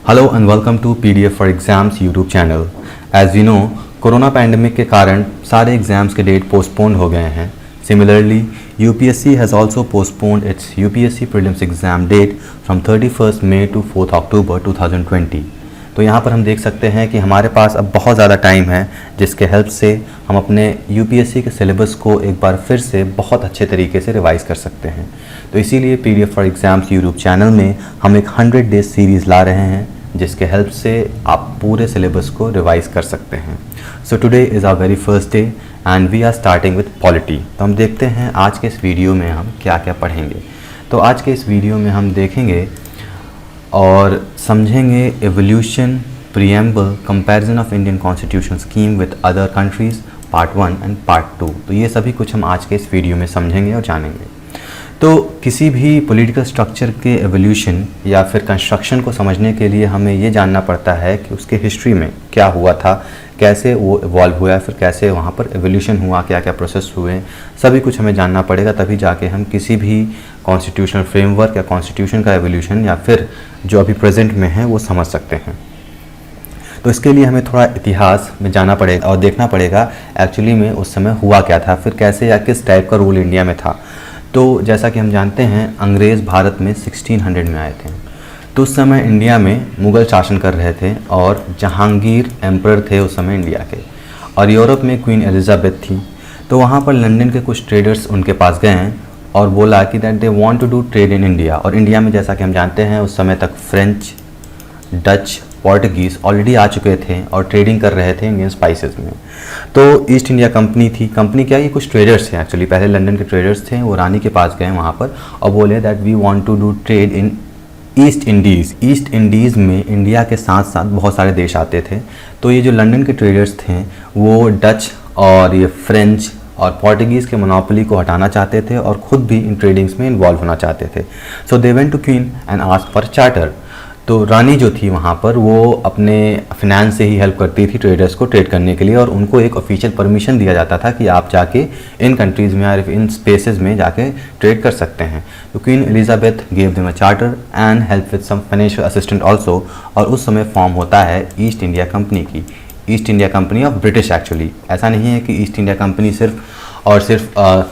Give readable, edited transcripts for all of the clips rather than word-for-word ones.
Hello and welcome to PDF for exams YouTube channel. As we know, corona pandemic के कारण सारे exams के date postponed हो गए हैं। Similarly UPSC has also postponed its UPSC prelims exam date from 31 May to 4 October 2020। तो यहाँ पर हम देख सकते हैं कि हमारे पास अब बहुत ज़्यादा टाइम है, जिसके हेल्प से हम अपने UPSC के सिलेबस को एक बार फिर से बहुत अच्छे तरीके से रिवाइज़ कर सकते हैं। तो इसीलिए PDF for exams YouTube channel में हम एक 100 डेज सीरीज़ ला रहे हैं, जिसके हेल्प से आप पूरे सिलेबस को रिवाइज़ कर सकते हैं। So today is our very first day and we are starting with polity. तो हम देखते हैं आज के इस वीडियो में हम क्या क्या पढ़ेंगे। तो आज के इस वीडियो में हम देखेंगे और समझेंगे evolution, preamble, comparison of Indian constitution scheme with other countries, part 1 and part 2। तो ये सभी कुछ हम आज के इस वीडियो में समझेंगे और जानेंगे। तो किसी भी पॉलिटिकल स्ट्रक्चर के एवोल्यूशन या फिर कंस्ट्रक्शन को समझने के लिए हमें ये जानना पड़ता है कि उसके हिस्ट्री में क्या हुआ था, कैसे वो इवॉल्व हुआ, फिर कैसे वहाँ पर एवोल्यूशन हुआ, क्या क्या प्रोसेस हुए, सभी कुछ हमें जानना पड़ेगा। तभी जाके हम किसी भी कॉन्स्टिट्यूशनल फ्रेमवर्क या कॉन्स्टिट्यूशन का एवोल्यूशन या फिर जो अभी प्रेजेंट में है वो समझ सकते हैं। तो इसके लिए हमें थोड़ा इतिहास में जाना पड़ेगा और देखना पड़ेगा एक्चुअली में उस समय हुआ क्या था, फिर कैसे या किस टाइप का रूल इंडिया में था। तो जैसा कि हम जानते हैं, अंग्रेज़ भारत में 1600 में आए थे। तो उस समय इंडिया में मुग़ल शासन कर रहे थे और जहांगीर एम्परर थे उस समय इंडिया के, और यूरोप में क्वीन एलिजाबेथ थी। तो वहाँ पर लंदन के कुछ ट्रेडर्स उनके पास गए हैं और बोला कि that they want to do trade in India. और इंडिया में जैसा कि हम जानते हैं उस समय तक फ्रेंच, डच, पोर्टुगीज़ ऑलरेडी आ चुके थे और ट्रेडिंग कर रहे थे इंडियन स्पाइसेस में। तो ईस्ट इंडिया कंपनी थी। कंपनी क्या, ये कुछ ट्रेडर्स थे एक्चुअली, पहले लंदन के ट्रेडर्स थे, वो रानी के पास गए वहाँ पर और बोले that we want to do trade in East Indies. East Indies में इंडिया के साथ साथ बहुत सारे देश आते थे। तो ये जो लंदन के ट्रेडर्स थे वो डच और ये फ्रेंच और पोर्टुगीज़ के मोनोपोली को हटाना चाहते थे और ख़ुद भी इन ट्रेडिंग्स में इन्वॉल्व होना चाहते थे। So they went to queen and asked for charter. तो रानी जो थी वहाँ पर वो अपने फिनेंस से ही हेल्प करती थी ट्रेडर्स को ट्रेड करने के लिए, और उनको एक ऑफिशियल परमिशन दिया जाता था कि आप जाके इन कंट्रीज़ में या इन स्पेसेस में जाके ट्रेड कर सकते हैं। तो queen Elizabeth gave them a charter and help with some financial assistant also. और उस समय फॉर्म होता है ईस्ट इंडिया कंपनी की, East India company of British. Actually ऐसा नहीं है कि ईस्ट इंडिया कंपनी सिर्फ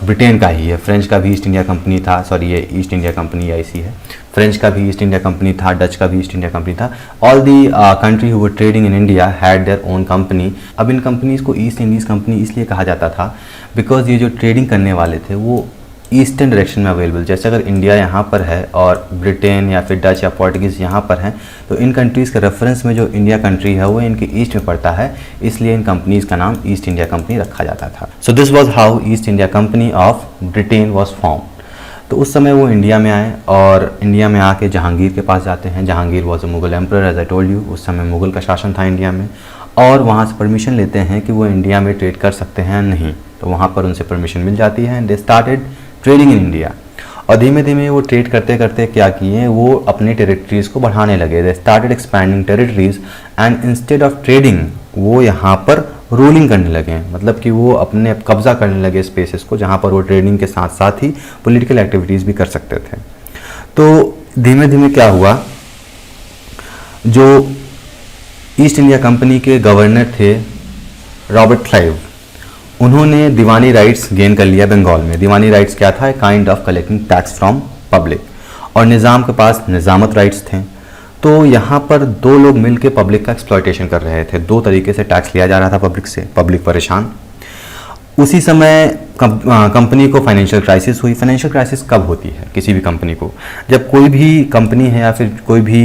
ब्रिटेन का ही है, फ्रेंच का भी ईस्ट इंडिया कंपनी था, सॉरी ये ईस्ट इंडिया कंपनी ऐसी है, फ्रेंच का भी ईस्ट इंडिया कंपनी था, डच का भी ईस्ट इंडिया कंपनी था। All the country who were trading in India had their own company. अब इन कंपनीज़ को ईस्ट इंडीज़ कंपनी इसलिए कहा जाता था बिकॉज ये जो ट्रेडिंग करने वाले थे वो ईस्टर्न डायरेक्शन में अवेलेबल, जैसे अगर इंडिया यहाँ पर है और ब्रिटेन या फिर डच या पोर्टुगीज़ यहाँ पर हैं, तो इन कंट्रीज़ के रेफरेंस में जो इंडिया कंट्री है वो इनके ईस्ट में पड़ता है, इसलिए इन कंपनीज़ का नाम ईस्ट इंडिया कंपनी रखा जाता था। So this was how east India company of Britain was form. तो उस समय वो इंडिया में आए और इंडिया में आके जहांगीर के पास जाते हैं। Jahangir was a Mughal emperor, as I told you, उस समय मुगल का शासन था इंडिया में, और वहाँ से परमिशन लेते हैं कि वो इंडिया में ट्रेड कर सकते हैं नहीं। तो वहाँ पर उनसे परमिशन मिल जाती है and they started trading in India. और धीमे धीमे वो ट्रेड करते करते क्या किए, वो अपने टेरिटरीज़ को बढ़ाने लगे। They started expanding territories and instead of trading वो यहाँ पर रूलिंग करने लगे, मतलब कि वो अपने कब्जा करने लगे स्पेसेस को, जहाँ पर वो ट्रेडिंग के साथ साथ ही पॉलिटिकल एक्टिविटीज़ भी कर सकते थे। तो धीमे धीमे क्या हुआ, जो ईस्ट इंडिया कंपनी के गवर्नर थे रॉबर्ट क्लाइव, उन्होंने दीवानी राइट्स गेन कर लिया बंगाल में। दीवानी राइट्स क्या था, kind of collecting tax from public, और निज़ाम के पास निज़ामत राइट्स थे। तो यहाँ पर दो लोग मिलके पब्लिक का एक्सप्लॉयटेशन कर रहे थे, दो तरीके से टैक्स लिया जा रहा था पब्लिक से, पब्लिक परेशान। उसी समय कंपनी को फाइनेंशियल क्राइसिस हुई। फाइनेंशियल क्राइसिस कब होती है किसी भी कंपनी को, जब कोई भी कंपनी है या फिर कोई भी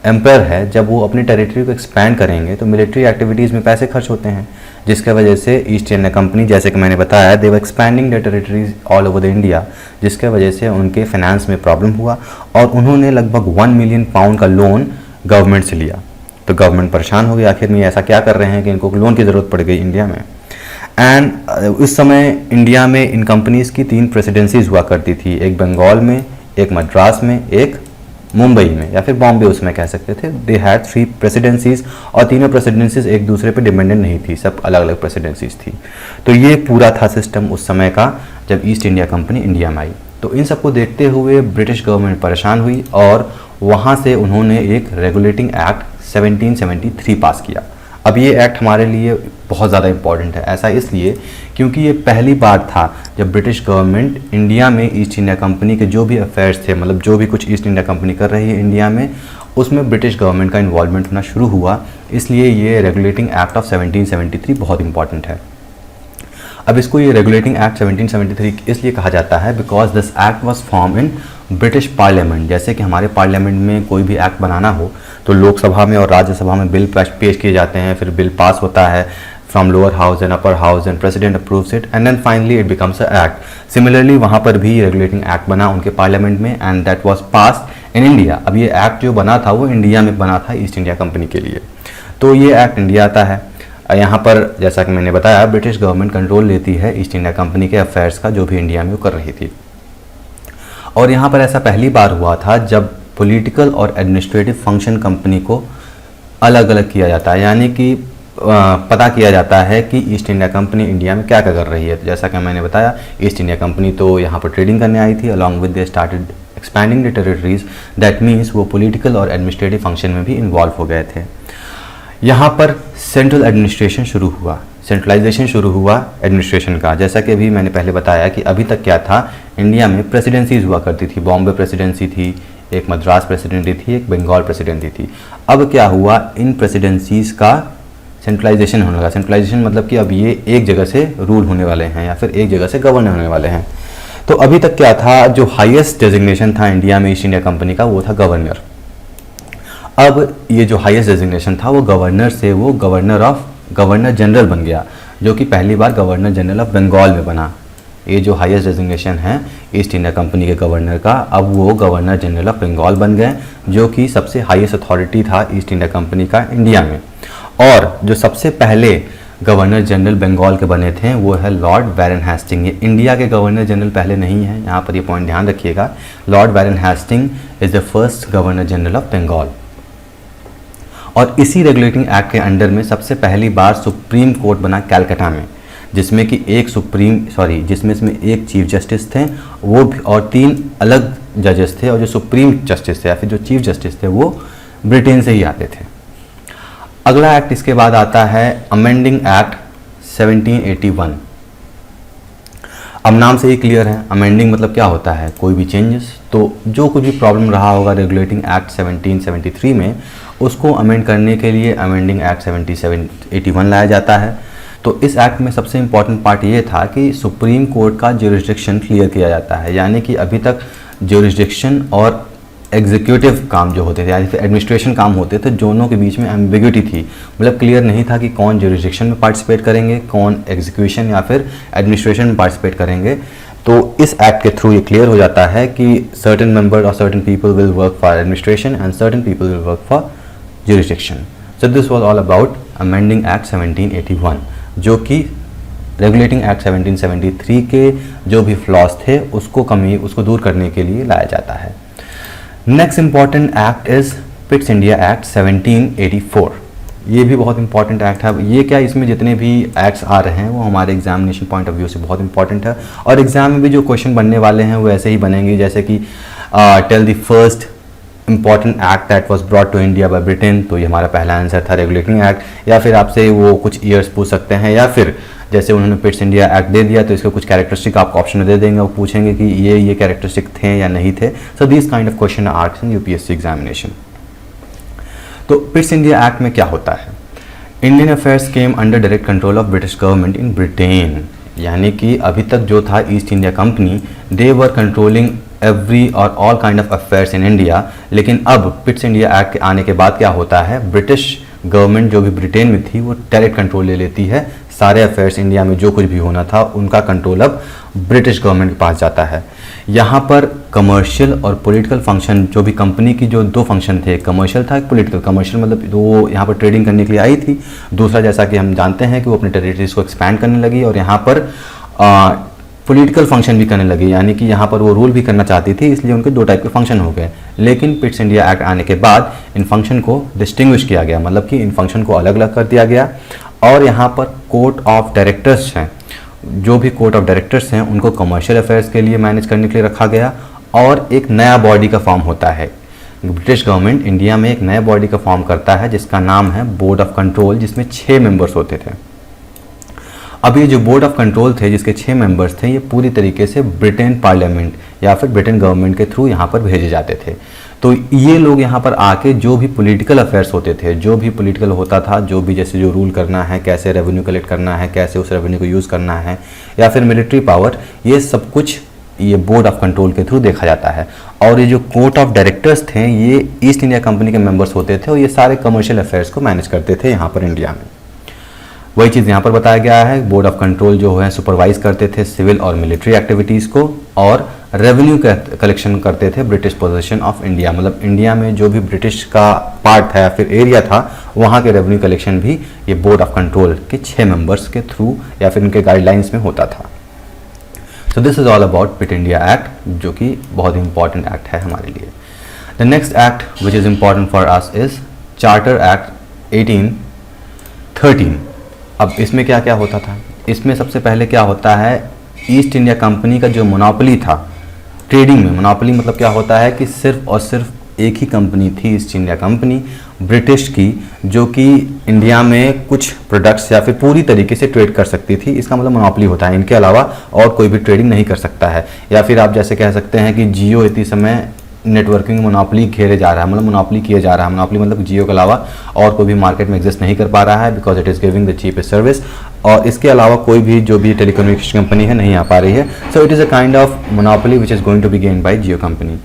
एम्पायर है, जब वो अपनी टेरिटरी को एक्सपैंड करेंगे तो मिलिट्री एक्टिविटीज़ में पैसे खर्च होते हैं, जिसके वजह से ईस्ट इंडिया कंपनी, जैसे कि मैंने बताया, they were expanding the territories all over the India, जिसके वजह से उनके फाइनेंस में प्रॉब्लम हुआ और उन्होंने लगभग 1 मिलियन पाउंड का लोन गवर्नमेंट से लिया। तो गवर्नमेंट परेशान हो गई, आखिर में ऐसा क्या कर रहे हैं कि इनको लोन की ज़रूरत पड़ गई इंडिया में। एंड उस समय इंडिया में इन कंपनीज़ की 3 प्रेसिडेंसीज हुआ करती थी, एक बंगाल में, एक मद्रास में, एक मुंबई में या फिर बॉम्बे उसमें कह सकते थे। दे हैड 3 प्रेसिडेंसीज और तीनों प्रेसिडेंसीज एक दूसरे पे डिपेंडेंट नहीं थी, सब अलग अलग प्रेसिडेंसीज थी। तो ये पूरा था सिस्टम उस समय का जब ईस्ट इंडिया कंपनी इंडिया में आई। तो इन सबको देखते हुए ब्रिटिश गवर्नमेंट परेशान हुई और वहाँ से उन्होंने एक रेगुलेटिंग एक्ट 1773 पास किया। अब ये एक्ट हमारे लिए बहुत ज़्यादा इम्पॉर्टेंट है। ऐसा इसलिए क्योंकि ये पहली बार था जब ब्रिटिश गवर्नमेंट इंडिया में ईस्ट इंडिया कंपनी के जो भी अफेयर्स थे, मतलब जो भी कुछ ईस्ट इंडिया कंपनी कर रही है इंडिया में, उसमें ब्रिटिश गवर्नमेंट का इन्वॉल्वमेंट होना शुरू हुआ। इसलिए ये रेगुलेटिंग एक्ट ऑफ 1773 बहुत इंपॉर्टेंट है। अब इसको ये रेगुलेटिंग एक्ट 1773 इसलिए कहा जाता है because this act was form in British parliament. जैसे कि हमारे पार्लियामेंट में कोई भी एक्ट बनाना हो तो लोकसभा में और राज्यसभा में बिल पेश किए जाते हैं, फिर बिल पास होता है from lower house and upper house and president approves it and then finally it becomes a act. Similarly वहाँ पर भी रेगुलेटिंग एक्ट बना उनके पार्लियामेंट में and that was passed in India. अब ये एक्ट जो बना था वो इंडिया में बना था ईस्ट इंडिया कंपनी के लिए। तो ये एक्ट इंडिया आता है। यहाँ पर जैसा कि मैंने बताया ब्रिटिश गवर्नमेंट कंट्रोल लेती है ईस्ट इंडिया कंपनी के अफेयर्स का जो भी इंडिया में वो कर रही थी। और यहाँ पर ऐसा पहली बार हुआ था जब पॉलिटिकल और एडमिनिस्ट्रेटिव फंक्शन कंपनी को अलग अलग किया जाता है, यानी कि पता किया जाता है कि ईस्ट इंडिया कंपनी इंडिया में क्या क्या कर रही है। तो जैसा कि मैंने बताया ईस्ट इंडिया कंपनी तो यहाँ पर ट्रेडिंग करने आई थी, along with they started expanding the territories. That means वो पॉलिटिकल और एडमिनिस्ट्रेटिव फंक्शन में भी इन्वॉल्व हो गए थे। यहाँ पर सेंट्रल एडमिनिस्ट्रेशन शुरू हुआ, सेंट्रलाइजेशन शुरू हुआ एडमिनिस्ट्रेशन का। जैसा कि अभी मैंने पहले बताया कि अभी तक क्या था, इंडिया में प्रेसिडेंसीज हुआ करती थी। बॉम्बे प्रेसिडेंसी थी, एक मद्रास प्रेसिडेंसी थी, एक बंगाल प्रेसिडेंसी थी। अब क्या हुआ, इन प्रेसिडेंसीज का सेंट्रलाइजेशन होने लगा। सेंट्रलाइजेशन मतलब कि अब ये एक जगह से रूल होने वाले हैं या फिर एक जगह से गवर्न होने वाले हैं। तो अभी तक क्या था, जो हाईएस्ट डेजिग्नेशन था इंडिया में ईस्ट इंडिया कंपनी का वो था गवर्नर। अब ये जो हाईएस्ट डेजिग्नेशन था वो गवर्नर से वो गवर्नर जनरल बन गया, जो कि पहली बार गवर्नर जनरल ऑफ बंगाल में बना। ये जो हाईएस्ट डेजिग्नेशन है ईस्ट इंडिया कंपनी के गवर्नर का, अब वो गवर्नर जनरल ऑफ बंगाल बन गए, जो कि सबसे हाईएस्ट अथॉरिटी था ईस्ट इंडिया कंपनी का इंडिया में। और जो सबसे पहले गवर्नर जनरल बंगाल के बने थे वो है लॉर्ड बैरन हेस्टिंग। ये इंडिया के गवर्नर जनरल पहले नहीं है, यहाँ पर ये पॉइंट ध्यान रखिएगा। Lord Baron Hasting is the first governor general of Bengal. और इसी रेगुलेटिंग एक्ट के अंडर में सबसे पहली बार सुप्रीम कोर्ट बना कैलकाटा में, जिसमें कि जिसमें एक चीफ जस्टिस थे वो भी और 3 अलग जजेस थे, और जो सुप्रीम जस्टिस थे या फिर जो चीफ जस्टिस थे वो ब्रिटेन से ही आते थे। अगला एक्ट इसके बाद आता है अमेंडिंग एक्ट 1781। अब नाम से ही क्लियर है, अमेंडिंग मतलब क्या होता है, कोई भी चेंजेस। तो जो कुछ भी प्रॉब्लम रहा होगा रेगुलेटिंग एक्ट 1773 में, उसको अमेंड करने के लिए अमेंडिंग एक्ट 1781 लाया जाता है। तो इस एक्ट में सबसे इम्पॉर्टेंट पार्ट ये था कि सुप्रीम कोर्ट का ज्यूरिसडिक्शन क्लियर किया जाता है, यानी कि अभी तक ज्यूरिसडिक्शन और एग्जीक्यूटिव काम जो होते थे या फिर एडमिनिस्ट्रेशन काम होते थे, दोनों के बीच में एम्बिग्यूटी थी, मतलब क्लियर नहीं था कि कौन ज्यूरिसडिक्शन में पार्टिसिपेट करेंगे, कौन एग्जीक्यूशन या फिर एडमिनिस्ट्रेशन में पार्टिसिपेट करेंगे। तो इस एक्ट के थ्रू ये क्लियर हो जाता है कि सर्टेन मेंबर और certain people will work for administration and certain people will work for jurisdiction. So this was all about amending Act 1781, जो कि रेगुलेटिंग एक्ट 1773 के जो भी फ्लॉज थे उसको दूर करने के लिए लाया जाता है। Next important act is पिट्स India act 1784। ये भी बहुत इंपॉर्टेंट एक्ट है। ये क्या, इसमें जितने भी एक्ट्स आ रहे हैं वो हमारे एग्जामिनेशन पॉइंट ऑफ व्यू से बहुत इंपॉर्टेंट है, और एग्जाम में भी जो क्वेश्चन बनने वाले हैं वो ऐसे ही बनेंगे, जैसे कि tell the first important act that was brought to India by Britain. तो ये हमारा पहला आंसर था रेगुलेटिंग एक्ट। या फिर आपसे वो कुछ ईयर्स पूछ सकते हैं, या फिर जैसे उन्होंने पिट्स इंडिया एक्ट दे दिया तो इसके कुछ कैरेक्टरिस्टिक आपको ऑप्शन में दे देंगे, वो पूछेंगे कि ये कैरेक्टरिस्टिक थे या नहीं थे। So this kind of question are asked in UPSC examination. तो पिट्स इंडिया एक्ट में क्या होता है, Indian affairs came under direct control of British government in Britain, यानी कि अभी तक जो था East India Company, they were controlling every और all kind of affairs in India. लेकिन अब पिट्स इंडिया एक्ट के आने के बाद क्या होता है, ब्रिटिश गवर्नमेंट जो भी ब्रिटेन में थी वो डायरेक्ट कंट्रोल ले लेती है। सारे अफेयर्स इंडिया में जो कुछ भी होना था उनका कंट्रोल अब ब्रिटिश गवर्नमेंट के पास जाता है। यहाँ पर कमर्शियल और पॉलिटिकल फंक्शन, जो भी कंपनी की जो 2 फंक्शन थे, कमर्शियल था, एक पॉलिटिकल। कमर्शियल मतलब वो यहाँ पर ट्रेडिंग करने के लिए आई थी, दूसरा जैसा कि हम जानते हैं कि वो अपने टेरिटरीज को एक्सपैंड करने लगी, और यहाँ पर पॉलिटिकल फंक्शन भी करने लगी, यानी कि यहाँ पर वो रूल भी करना चाहती थी, इसलिए उनके 2 टाइप के फंक्शन हो गए। लेकिन पिट्स इंडिया एक्ट आने के बाद इन फंक्शन को डिस्टिंग्विश किया गया, मतलब कि इन फंक्शन को अलग अलग कर दिया गया, और यहाँ पर कोर्ट ऑफ डायरेक्टर्स हैं, जो भी कोर्ट ऑफ डायरेक्टर्स हैं उनको कमर्शियल अफेयर्स के लिए मैनेज करने के लिए रखा गया, और एक नया बॉडी का फॉर्म होता है। ब्रिटिश गवर्नमेंट इंडिया में एक नए बॉडी का फॉर्म करता है जिसका नाम है बोर्ड ऑफ कंट्रोल, जिसमें 6 मेंबर्स होते थे। अब ये जो बोर्ड ऑफ कंट्रोल थे जिसके 6 मेंबर्स थे, ये पूरी तरीके से ब्रिटेन पार्लियामेंट या फिर ब्रिटेन गवर्नमेंट के थ्रू यहाँ पर भेजे जाते थे। तो ये लोग यहाँ पर आके जो भी पॉलिटिकल अफेयर्स होते थे, जो भी पॉलिटिकल होता था, जो भी जैसे जो रूल करना है, कैसे रेवेन्यू कलेक्ट करना है, कैसे उस रेवेन्यू को यूज़ करना है, या फिर मिलिट्री पावर, ये सब कुछ ये बोर्ड ऑफ कंट्रोल के थ्रू देखा जाता है। और ये जो कोर्ट ऑफ डायरेक्टर्स थे, ये ईस्ट इंडिया कंपनी के मेंबर्स होते थे और ये सारे कमर्शियल अफेयर्स को मैनेज करते थे यहाँ पर इंडिया में। वही चीज़ यहाँ पर बताया गया है। बोर्ड ऑफ कंट्रोल जो है सुपरवाइज करते थे सिविल और मिलिट्री एक्टिविटीज़ को, और रेवेन्यू कलेक्शन करते थे ब्रिटिश पोजीशन ऑफ इंडिया, मतलब इंडिया में जो भी ब्रिटिश का पार्ट था या फिर एरिया था, वहाँ के रेवेन्यू कलेक्शन भी ये बोर्ड ऑफ कंट्रोल के 6 मेंबर्स के थ्रू या फिर उनके गाइडलाइंस में होता था। So this is all about Brit India act, जो कि बहुत ही इंपॉर्टेंट एक्ट है हमारे लिए। The next act which is important for us is charter act 1813। अब इसमें क्या क्या होता था? इसमें सबसे पहले क्या होता है, ईस्ट इंडिया कंपनी का जो मोनोपोली था ट्रेडिंग में, मोनोपोली मतलब क्या होता है कि सिर्फ और सिर्फ एक ही कंपनी थी, ईस्ट इंडिया कंपनी ब्रिटिश की, जो कि इंडिया में कुछ प्रोडक्ट्स या फिर पूरी तरीके से ट्रेड कर सकती थी। इसका मतलब मोनोपोली होता है, इनके अलावा और कोई भी ट्रेडिंग नहीं कर सकता है। या फिर आप जैसे कह सकते हैं कि जियो इतनी समय नेटवर्किंग मोनोपोली घेरे जा रहा है, मतलब मोनोपोली किया जा रहा है। मोनोपोली मतलब जियो के अलावा और कोई भी मार्केट में एग्जिस्ट नहीं कर पा रहा है, because it is giving the cheapest service, और इसके अलावा कोई भी जो भी टेलीकम्युनिकेशन कंपनी है नहीं आ पा रही है। So it is a kind of monopoly which is going to be gain by Jio company.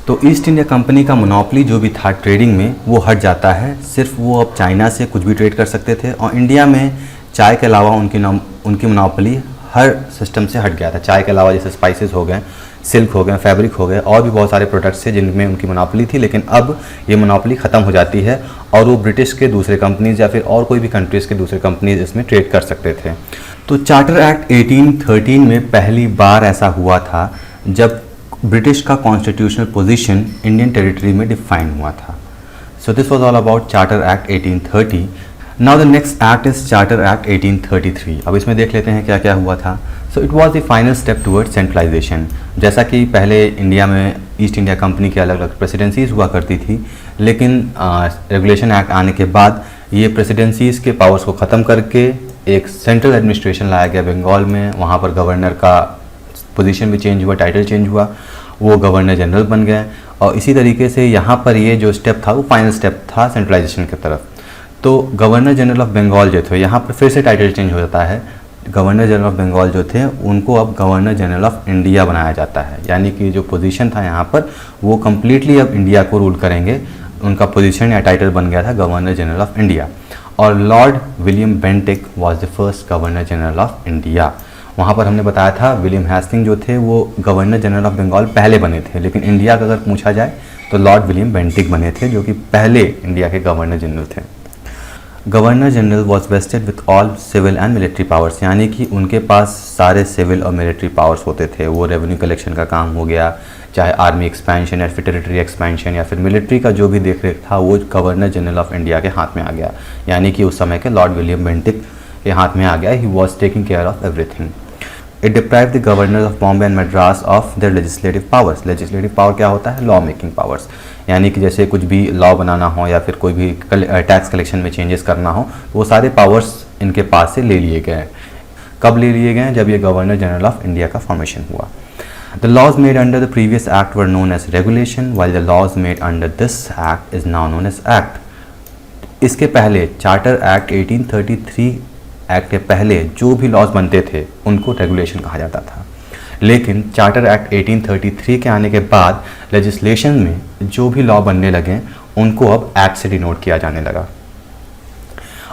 तो ईस्ट इंडिया कंपनी का मोनोपोली जो भी था ट्रेडिंग में, वो हट जाता है। सिर्फ वो अब चाइना से कुछ भी ट्रेड कर सकते थे, और इंडिया में चाय के अलावा उनकी मोनोपोली हर सिस्टम से हट गया था। चाय के अलावा जैसे स्पाइसेस हो गए, सिल्क हो गए, फैब्रिक हो गए, और भी बहुत सारे प्रोडक्ट्स थे जिनमें उनकी मोनोपोली थी, लेकिन अब ये मोनोपोली ख़त्म हो जाती है और वो ब्रिटिश के दूसरे कंपनीज या फिर और कोई भी कंट्रीज़ के दूसरे कंपनीज इसमें ट्रेड कर सकते थे। तो चार्टर एक्ट 1813 में पहली बार ऐसा हुआ था जब ब्रिटिश का कॉन्स्टिट्यूशनल पोजीशन इंडियन टेरिटरी में डिफाइन हुआ था। So this was all about charter act 1830। Now the next act is Charter act 1833। अब इसमें देख लेते हैं क्या क्या हुआ था। So it was the final step toward centralisation. जैसा कि पहले इंडिया में ईस्ट इंडिया कंपनी की अलग अलग प्रेसिडेंसीज हुआ करती थी, लेकिन रेगुलेशन एक्ट आने के बाद ये प्रेसिडेंसीज के पावर्स को ख़त्म करके एक सेंट्रल एडमिनिस्ट्रेशन लाया गया बंगाल में। वहाँ पर गवर्नर का पोजीशन भी चेंज हुआ, टाइटल चेंज हुआ, वो गवर्नर जनरल बन गए। और इसी तरीके से यहाँ पर ये जो स्टेप था वो फाइनल स्टेप था सेंट्रलाइजेशन की तरफ। तो गवर्नर जनरल ऑफ बंगाल जो थे, यहाँ पर फिर से टाइटल चेंज हो जाता है। गवर्नर जनरल ऑफ बंगाल जो थे उनको अब गवर्नर जनरल ऑफ इंडिया बनाया जाता है, यानी कि जो पोजीशन था यहाँ पर वो कम्प्लीटली अब इंडिया को रूल करेंगे। उनका पोजीशन या टाइटल बन गया था गवर्नर जनरल ऑफ इंडिया। और Lord William Bentinck was the first governor general of India. वहाँ पर हमने बताया था विलियम हेस्टिंग जो थे वो गवर्नर जनरल ऑफ बंगाल पहले बने थे, लेकिन इंडिया का अगर पूछा जाए तो लॉर्ड विलियम बेंटिक बने थे, जो कि पहले इंडिया के गवर्नर जनरल थे। Governor general was vested with all civil and military powers, यानी कि उनके पास सारे सिविल और मिलिट्री पावर्स होते थे। वो रेवेन्यू कलेक्शन का काम हो गया, चाहे आर्मी एक्सपेंशन या फिर टेरिटरी एक्सपेंशन या फिर मिलिट्री का जो भी देख रेख था, वो गवर्नर जनरल ऑफ इंडिया के हाथ में आ गया, यानी कि उस समय के लॉर्ड विलियम बेंटिक के हाथ में आ गया। He was taking care of everything. It deprive the governor of Bombay and Madras of their legislative powers. Legislative power क्या होता है? लॉ मेकिंग पावर्स, यानी कि जैसे कुछ भी लॉ बनाना हो या फिर कोई भी टैक्स कलेक्शन में चेंजेस करना हो, वो सारे पावर्स इनके पास से ले लिए गए। कब ले लिए गए? जब ये गवर्नर जनरल ऑफ इंडिया का फॉर्मेशन हुआ। The laws made under the previous act were known as regulation, while the laws made under this act is now known as act. इसके पहले चार्टर एक्ट 1833 एक्ट के पहले जो भी laws बनते थे उनको रेगुलेशन कहा जाता था, लेकिन चार्टर एक्ट 1833 के आने के बाद लेजिस्लेशन में जो भी लॉ बनने लगे उनको अब एक्ट से डिनोट किया जाने लगा।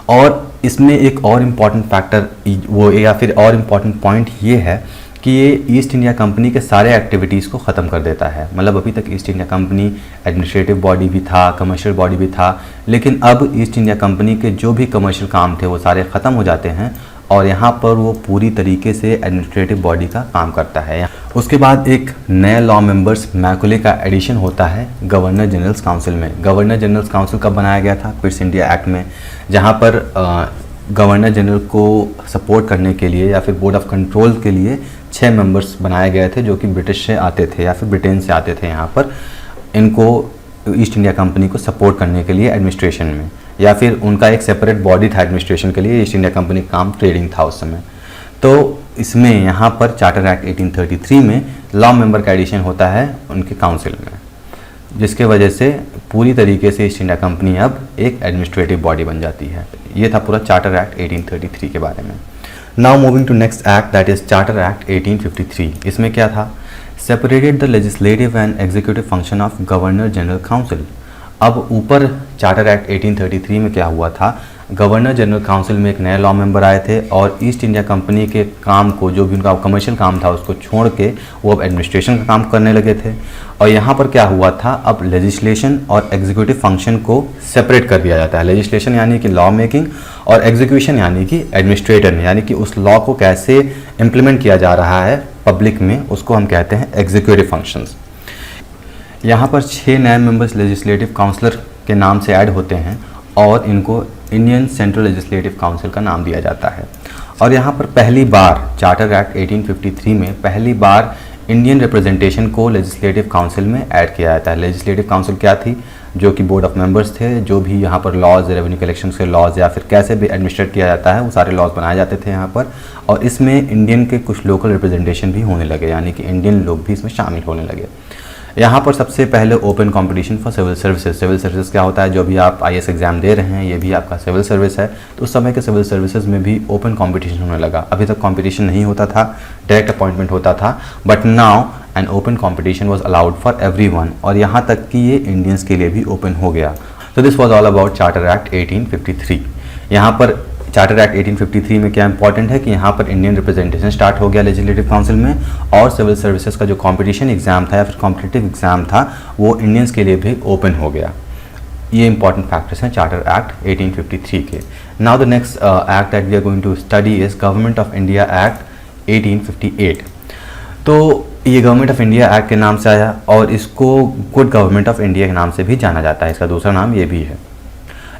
और इसमें एक और इम्पॉर्टेंट फैक्टर वो या फिर और इम्पॉर्टेंट पॉइंट ये है कि ये ईस्ट इंडिया कंपनी के सारे एक्टिविटीज़ को ख़त्म कर देता है। मतलब अभी तक east India company administrative body भी था, कमर्शियल बॉडी भी था, लेकिन अब ईस्ट इंडिया कंपनी के जो भी कमर्शियल काम थे वो सारे ख़त्म हो जाते हैं और यहाँ पर वो पूरी तरीके से एडमिनिस्ट्रेटिव बॉडी का काम करता है। उसके बाद एक नए लॉ मेंबर्स मैकुले का एडिशन होता है गवर्नर जनरल्स काउंसिल में। गवर्नर जनरल्स काउंसिल कब बनाया गया था? क्विट्स इंडिया एक्ट में, जहाँ पर गवर्नर जनरल को सपोर्ट करने के लिए या फिर बोर्ड ऑफ कंट्रोल के लिए 6 मेंबर्स बनाए गए थे, जो कि ब्रिटिश से आते थे या फिर ब्रिटेन से आते थे। यहाँ पर इनको ईस्ट इंडिया कंपनी को सपोर्ट करने के लिए एडमिनिस्ट्रेशन में, या फिर उनका एक सेपरेट बॉडी था एडमिनिस्ट्रेशन के लिए। ईस्ट इंडिया कंपनी का काम ट्रेडिंग था उस समय। तो इसमें यहाँ पर चार्टर एक्ट 1833 में लॉ मेंबर का एडिशन होता है उनके काउंसिल में, जिसके वजह से पूरी तरीके से ईस्ट इंडिया कंपनी अब एक एडमिनिस्ट्रेटिव बॉडी बन जाती है। ये था पूरा चार्टर एक्ट 1833 के बारे में। Now moving to next act, that is Charter Act 1853। इसमें क्या था? Separated the legislative and executive function of governor general council. अब ऊपर चार्टर एक्ट 1833 में क्या हुआ था, गवर्नर जनरल काउंसिल में एक नए लॉ मेंबर आए थे और ईस्ट इंडिया कंपनी के काम को, जो भी उनका कमर्शियल काम था, उसको छोड़ के वो अब एडमिनिस्ट्रेशन का काम करने लगे थे। और यहाँ पर क्या हुआ था, अब लेजिस्लेशन और एग्जीक्यूटिव फंक्शन को सेपरेट कर दिया जाता है। लेजिस्लेशन यानी कि लॉ मेकिंग और एग्जीक्यूशन यानी कि एडमिनिस्ट्रेटर, यानी कि उस लॉ को कैसे इम्प्लीमेंट किया जा रहा है पब्लिक में, उसको हम कहते हैं एग्जीक्यूटिव फंक्शंस। यहाँ पर 6 नए मेंबर्स लेजिस्लेटिव काउंसलर के नाम से ऐड होते हैं और इनको इंडियन सेंट्रल लेजिस्लेटिव काउंसिल का नाम दिया जाता है। और यहाँ पर पहली बार चार्टर एक्ट 1853 में पहली बार इंडियन रिप्रेजेंटेशन को लेजिस्लेटिव काउंसिल में ऐड किया जाता है। लेजिस्लेटिव काउंसिल क्या थी? जो कि बोर्ड ऑफ मेंबर्स थे, जो भी यहाँ पर लॉज, रेवेन्यू कलेक्शन के लॉज या फिर कैसे भी एडमिनिस्ट्रेट किया जाता है, वो सारे लॉज बनाए जाते थे यहाँ पर। और इसमें इंडियन के कुछ लोकल रिप्रेजेंटेशन भी होने लगे, यानी कि इंडियन लोग भी इसमें शामिल होने लगे। यहाँ पर सबसे पहले open competition for civil services. Civil services क्या होता है? जो भी आप IAS एग्जाम दे रहे हैं, ये भी आपका सिविल सर्विस है, तो उस समय के सिविल सर्विसेज में भी ओपन कंपटीशन होने लगा। अभी तक कंपटीशन नहीं होता था, डायरेक्ट अपॉइंटमेंट होता था, but now an open competition was allowed for everyone, और यहाँ तक कि ये इंडियंस के लिए भी ओपन हो गया। तो this was all about charter Act 1853। यहाँ पर चार्टर एक्ट 1853 में क्या इंपॉर्टेंट है कि यहाँ पर इंडियन रिप्रेजेंटेशन स्टार्ट हो गया लेजिस्लेटिव काउंसिल में, और सिविल सर्विसेज का जो कंपटीशन एग्जाम था या फिर कॉम्पिटिटिव एग्जाम था, वो इंडियंस के लिए भी ओपन हो गया। ये इंपॉर्टेंट फैक्टर्स हैं चार्टर एक्ट 1853 के। Now the next act that we are going to study is Government of India Act 1858। तो ये गवर्नमेंट ऑफ इंडिया एक्ट के नाम से आया और इसको गुड गवर्नमेंट ऑफ इंडिया के नाम से भी जाना जाता है। इसका दूसरा नाम ये भी है।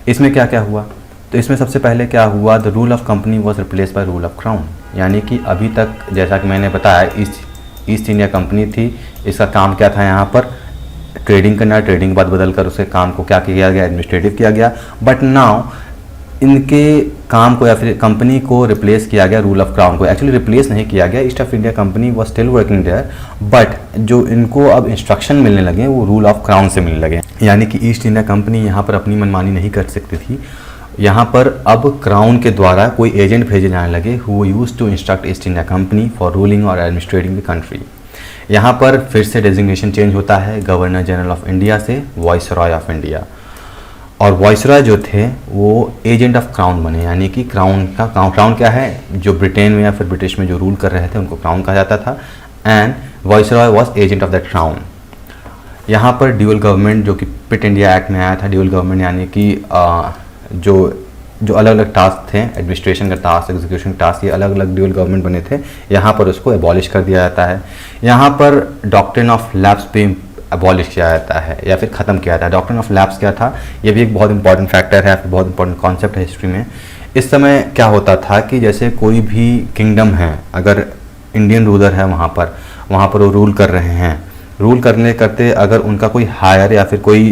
इसमें क्या क्या हुआ? तो इसमें सबसे पहले क्या हुआ, the rule of company was replace by rule of crown. यानी कि अभी तक जैसा कि मैंने बताया ईस्ट इंडिया कंपनी थी, इसका काम क्या था, यहाँ पर ट्रेडिंग करना, ट्रेडिंग के बाद बदल कर उसके काम को क्या किया गया, एडमिनिस्ट्रेटिव किया गया। बट नाउ इनके काम को या फिर कंपनी को रिप्लेस किया गया रूल ऑफ क्राउन को। एक्चुअली रिप्लेस नहीं किया गया, East of India Company was still working there, but जो इनको अब इंस्ट्रक्शन मिलने लगे वो रूल ऑफ क्राउन से मिलने लगे। यानी कि ईस्ट इंडिया कंपनी यहाँ पर अपनी मनमानी नहीं कर सकती थी, यहाँ पर अब क्राउन के द्वारा कोई एजेंट भेजे जाने लगे who used to instruct East India Company for ruling और एडमिनिस्ट्रेटिंग द कंट्री। यहाँ पर फिर से डेजिग्नेशन चेंज होता है गवर्नर जनरल ऑफ इंडिया से वाइसरॉय ऑफ इंडिया, और वाइसरॉय जो थे वो एजेंट ऑफ क्राउन बने। यानी कि क्राउन क्या है, जो ब्रिटेन में या फिर ब्रिटिश में जो रूल कर रहे थे उनको क्राउन कहा जाता था, and viceroy was agent of the crown. यहाँ पर ड्यूअल गवर्नमेंट जो कि पिट इंडिया एक्ट में आया था, ड्यूअल गवर्नमेंट यानी कि जो अलग अलग टास्क थे, एडमिनिस्ट्रेशन का टास्क, एग्जीक्यूशन का टास्क, ये अलग अलग ड्यूअल गवर्नमेंट बने थे, यहाँ पर उसको एबॉलिश कर दिया जाता है। यहाँ पर डॉक्ट्रिन ऑफ लैप्स पे एबॉलिश किया जाता है या फिर ख़त्म किया जाता है। डॉक्ट्रिन ऑफ लैप्स क्या था, ये भी एक बहुत इंपॉर्टेंट फैक्टर है, बहुत इंपॉर्टेंट कॉन्सेप्ट है हिस्ट्री में। इस समय क्या होता था कि जैसे कोई भी किंगडम है, अगर इंडियन रूलर है वहाँ पर वो रूल कर रहे हैं, रूल करते अगर उनका कोई हायर या फिर कोई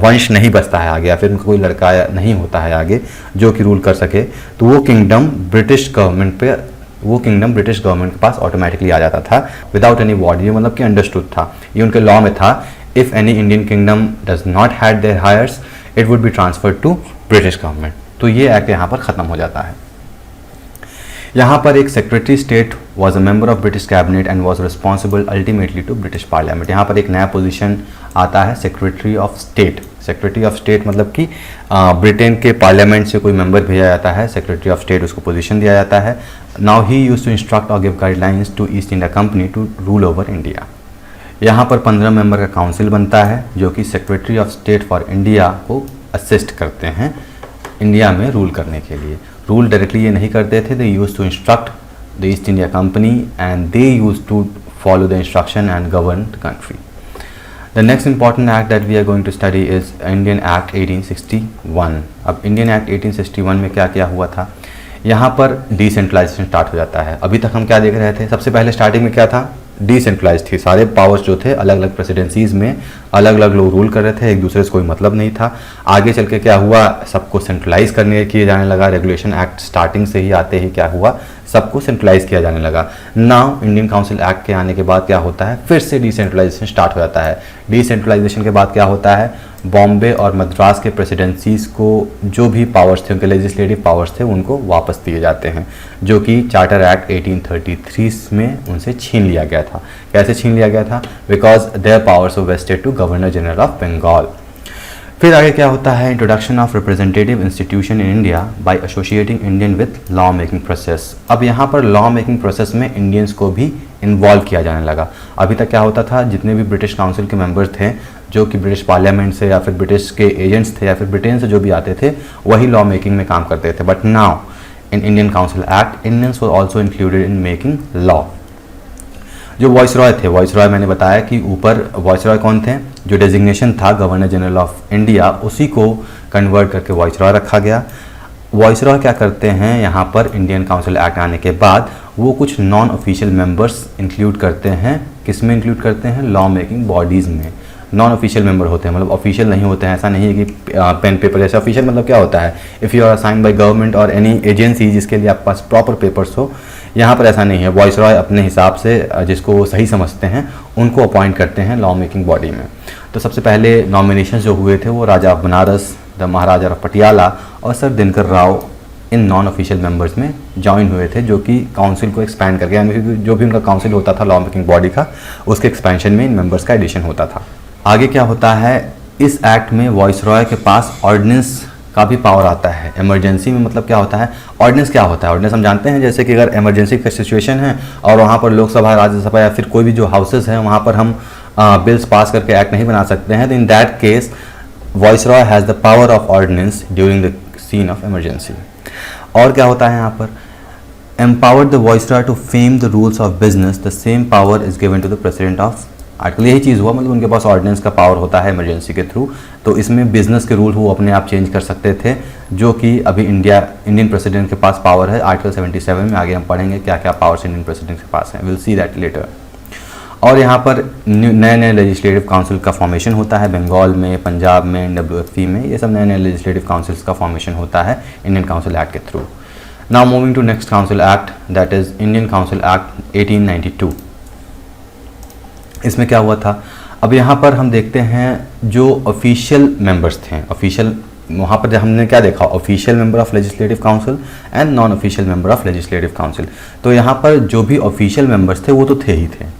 वंश नहीं बचता है आगे, या फिर उनका कोई लड़का नहीं होता है आगे जो कि रूल कर सके, तो वो किंगडम ब्रिटिश गवर्नमेंट के पास ऑटोमेटिकली आ जाता था विदाउट एनी वॉर्ड। ये मतलब कि अंडरस्टूड था, ये उनके लॉ में था। If any Indian kingdom does not had their heirs it would be transferred to British government. तो ये एक्ट यहाँ पर ख़त्म हो जाता है। यहाँ पर एक secretary state was a member of British cabinet and was responsible ultimately to British parliament. यहाँ पर एक नया पोजीशन आता है, secretary of state. Secretary of state मतलब कि ब्रिटेन के पार्लियामेंट से कोई मेंबर भेजा जाता है, सेक्रेटरी ऑफ स्टेट उसको पोजीशन दिया जाता है। Now he used to instruct और give guidelines to East India company to rule over India. यहाँ पर 15 मेंबर का काउंसिल बनता है जो कि secretary of state for India को असिस्ट करते हैं इंडिया में रूल करने के लिए। रूल डायरेक्टली ये नहीं करते थे, they used to instruct the East India Company and they used to follow the instruction and govern the country. The next important act that we are going to study is Indian Act 1861। अब Indian Act 1861 में क्या क्या हुआ था, यहाँ पर decentralisation start हो जाता है। अभी तक हम क्या देख रहे थे, सबसे पहले स्टार्टिंग में क्या था, डिसेंट्रलाइज थी। सारे पावर्स जो थे अलग अलग प्रेसिडेंसीज में अलग अलग लोग रूल कर रहे थे, एक दूसरे से कोई मतलब नहीं था। आगे चल के क्या हुआ, सबको सेंट्रलाइज करने किए जाने लगा। रेगुलेशन एक्ट स्टार्टिंग से ही आते ही क्या हुआ, सबको सेंट्रलाइज किया जाने लगा। नाउ इंडियन काउंसिल एक्ट के आने के बाद क्या होता है, फिर से डिसेंट्रलाइजेशन स्टार्ट हो जाता है। डिसेंट्रलाइजेशन के बाद क्या होता है, बॉम्बे और मद्रास के प्रेसिडेंसीज को जो भी पावर्स थे, उनके लेजिस्लेटिव पावर्स थे, उनको वापस दिए जाते हैं, जो कि चार्टर एक्ट 1833 में उनसे छीन लिया गया था। कैसे छीन लिया गया था, because their powers were vested to governor general of Bengal. फिर आगे क्या होता है, introduction of representative institution in India by associating Indian with law making process. अब यहाँ पर लॉ मेकिंग प्रोसेस में इंडियंस को भी इन्वॉल्व किया जाने लगा। अभी तक क्या होता था, जितने भी ब्रिटिश काउंसिल के मेंबर्स थे, जो कि ब्रिटिश पार्लियामेंट से या फिर ब्रिटिश के एजेंट्स थे या फिर ब्रिटेन से जो भी आते थे, वही लॉ मेकिंग में काम करते थे। But now in Indian Council act Indians were also included in making law. जो वॉइसरॉय थे, वॉइसरॉय मैंने बताया कि ऊपर वॉइसरॉय कौन थे, जो डेजिग्नेशन था गवर्नर जनरल ऑफ इंडिया, उसी को कन्वर्ट करके वॉइसरॉय रखा गया। वॉइसरॉय क्या करते हैं, यहाँ पर इंडियन काउंसिल एक्ट आने के बाद वो कुछ नॉन ऑफिशियल मेंबर्स इंक्लूड करते हैं। किस में इंक्लूड करते हैं, लॉ मेकिंग बॉडीज़ में। नॉन ऑफिशियल मेंबर होते हैं, मतलब ऑफिशियल नहीं होते हैं। ऐसा नहीं है कि पेन पेपर जैसे। ऑफिशियल मतलब क्या होता है, if you are assigned by government और एनी एजेंसी जिसके लिए आपके पास प्रॉपर पेपर्स हो। यहाँ पर ऐसा नहीं है। वॉइसरॉय अपने हिसाब से जिसको वो सही समझते हैं उनको अपॉइंट करते हैं लॉ मेकिंग बॉडी में। तो सबसे पहले नॉमिनेशन जो हुए थे वो Raja of Banaras, the Maharaja of Patiala और sir Dinkar Rao in non official members में ज्वाइन हुए थे, जो कि काउंसिल को एक्सपैंड करके, यानी जो भी उनका काउंसिल होता था लॉ मेकिंग बॉडी का, उसके एक्सपेंशन में इन मेंबर्स का एडिशन होता था। आगे क्या होता है, इस एक्ट में वॉइसरॉय के पास ऑर्डिनेंस का भी पावर आता है। इमरजेंसी में मतलब क्या होता है, ऑर्डिनेंस क्या होता है, ऑर्डिनेंस हम जानते हैं, जैसे कि अगर इमरजेंसी का सिचुएशन है और वहाँ पर लोकसभा, राज्यसभा या फिर कोई भी जो हाउसेस हैं वहाँ पर हम बिल्स पास करके एक्ट नहीं बना सकते हैं, तो in that case viceroy has the power of ordinance during the scene of emergency. और क्या होता है यहाँ पर, empowered the viceroy to frame the rules of business, the same power is given to the president of article. यही चीज़ हुआ, मतलब उनके पास ऑर्डिनेंस का पावर होता है इमरजेंसी के थ्रू। तो इसमें बिजनेस के रूल वो अपने आप चेंज कर सकते थे, जो कि अभी इंडियन प्रेसिडेंट के पास पावर है आर्टिकल 77 में। आगे हम पढ़ेंगे क्या क्या पावर्स इंडियन प्रेसिडेंट के पास हैं, विल सी दैट लेटर। और यहाँ पर नए नए लेजिस्लेटिव काउंसिल का फॉर्मेशन होता है, बंगाल में, पंजाब में, WFP में, ये सब नए नए लेजिस्लेटिव काउंसिल्स का फॉर्मेशन होता है इंडियन काउंसिल एक्ट के through. Now moving to next council act, that is Indian Council Act 1892। इसमें क्या हुआ था, अब यहाँ पर हम देखते हैं जो ऑफिशियल मेंबर्स थे, ऑफिशियल, वहाँ पर हमने क्या देखा, official member of legislative council and non official member of legislative council. तो यहाँ पर जो भी ऑफिशियल मेंबर्स थे वो तो थे ही थे,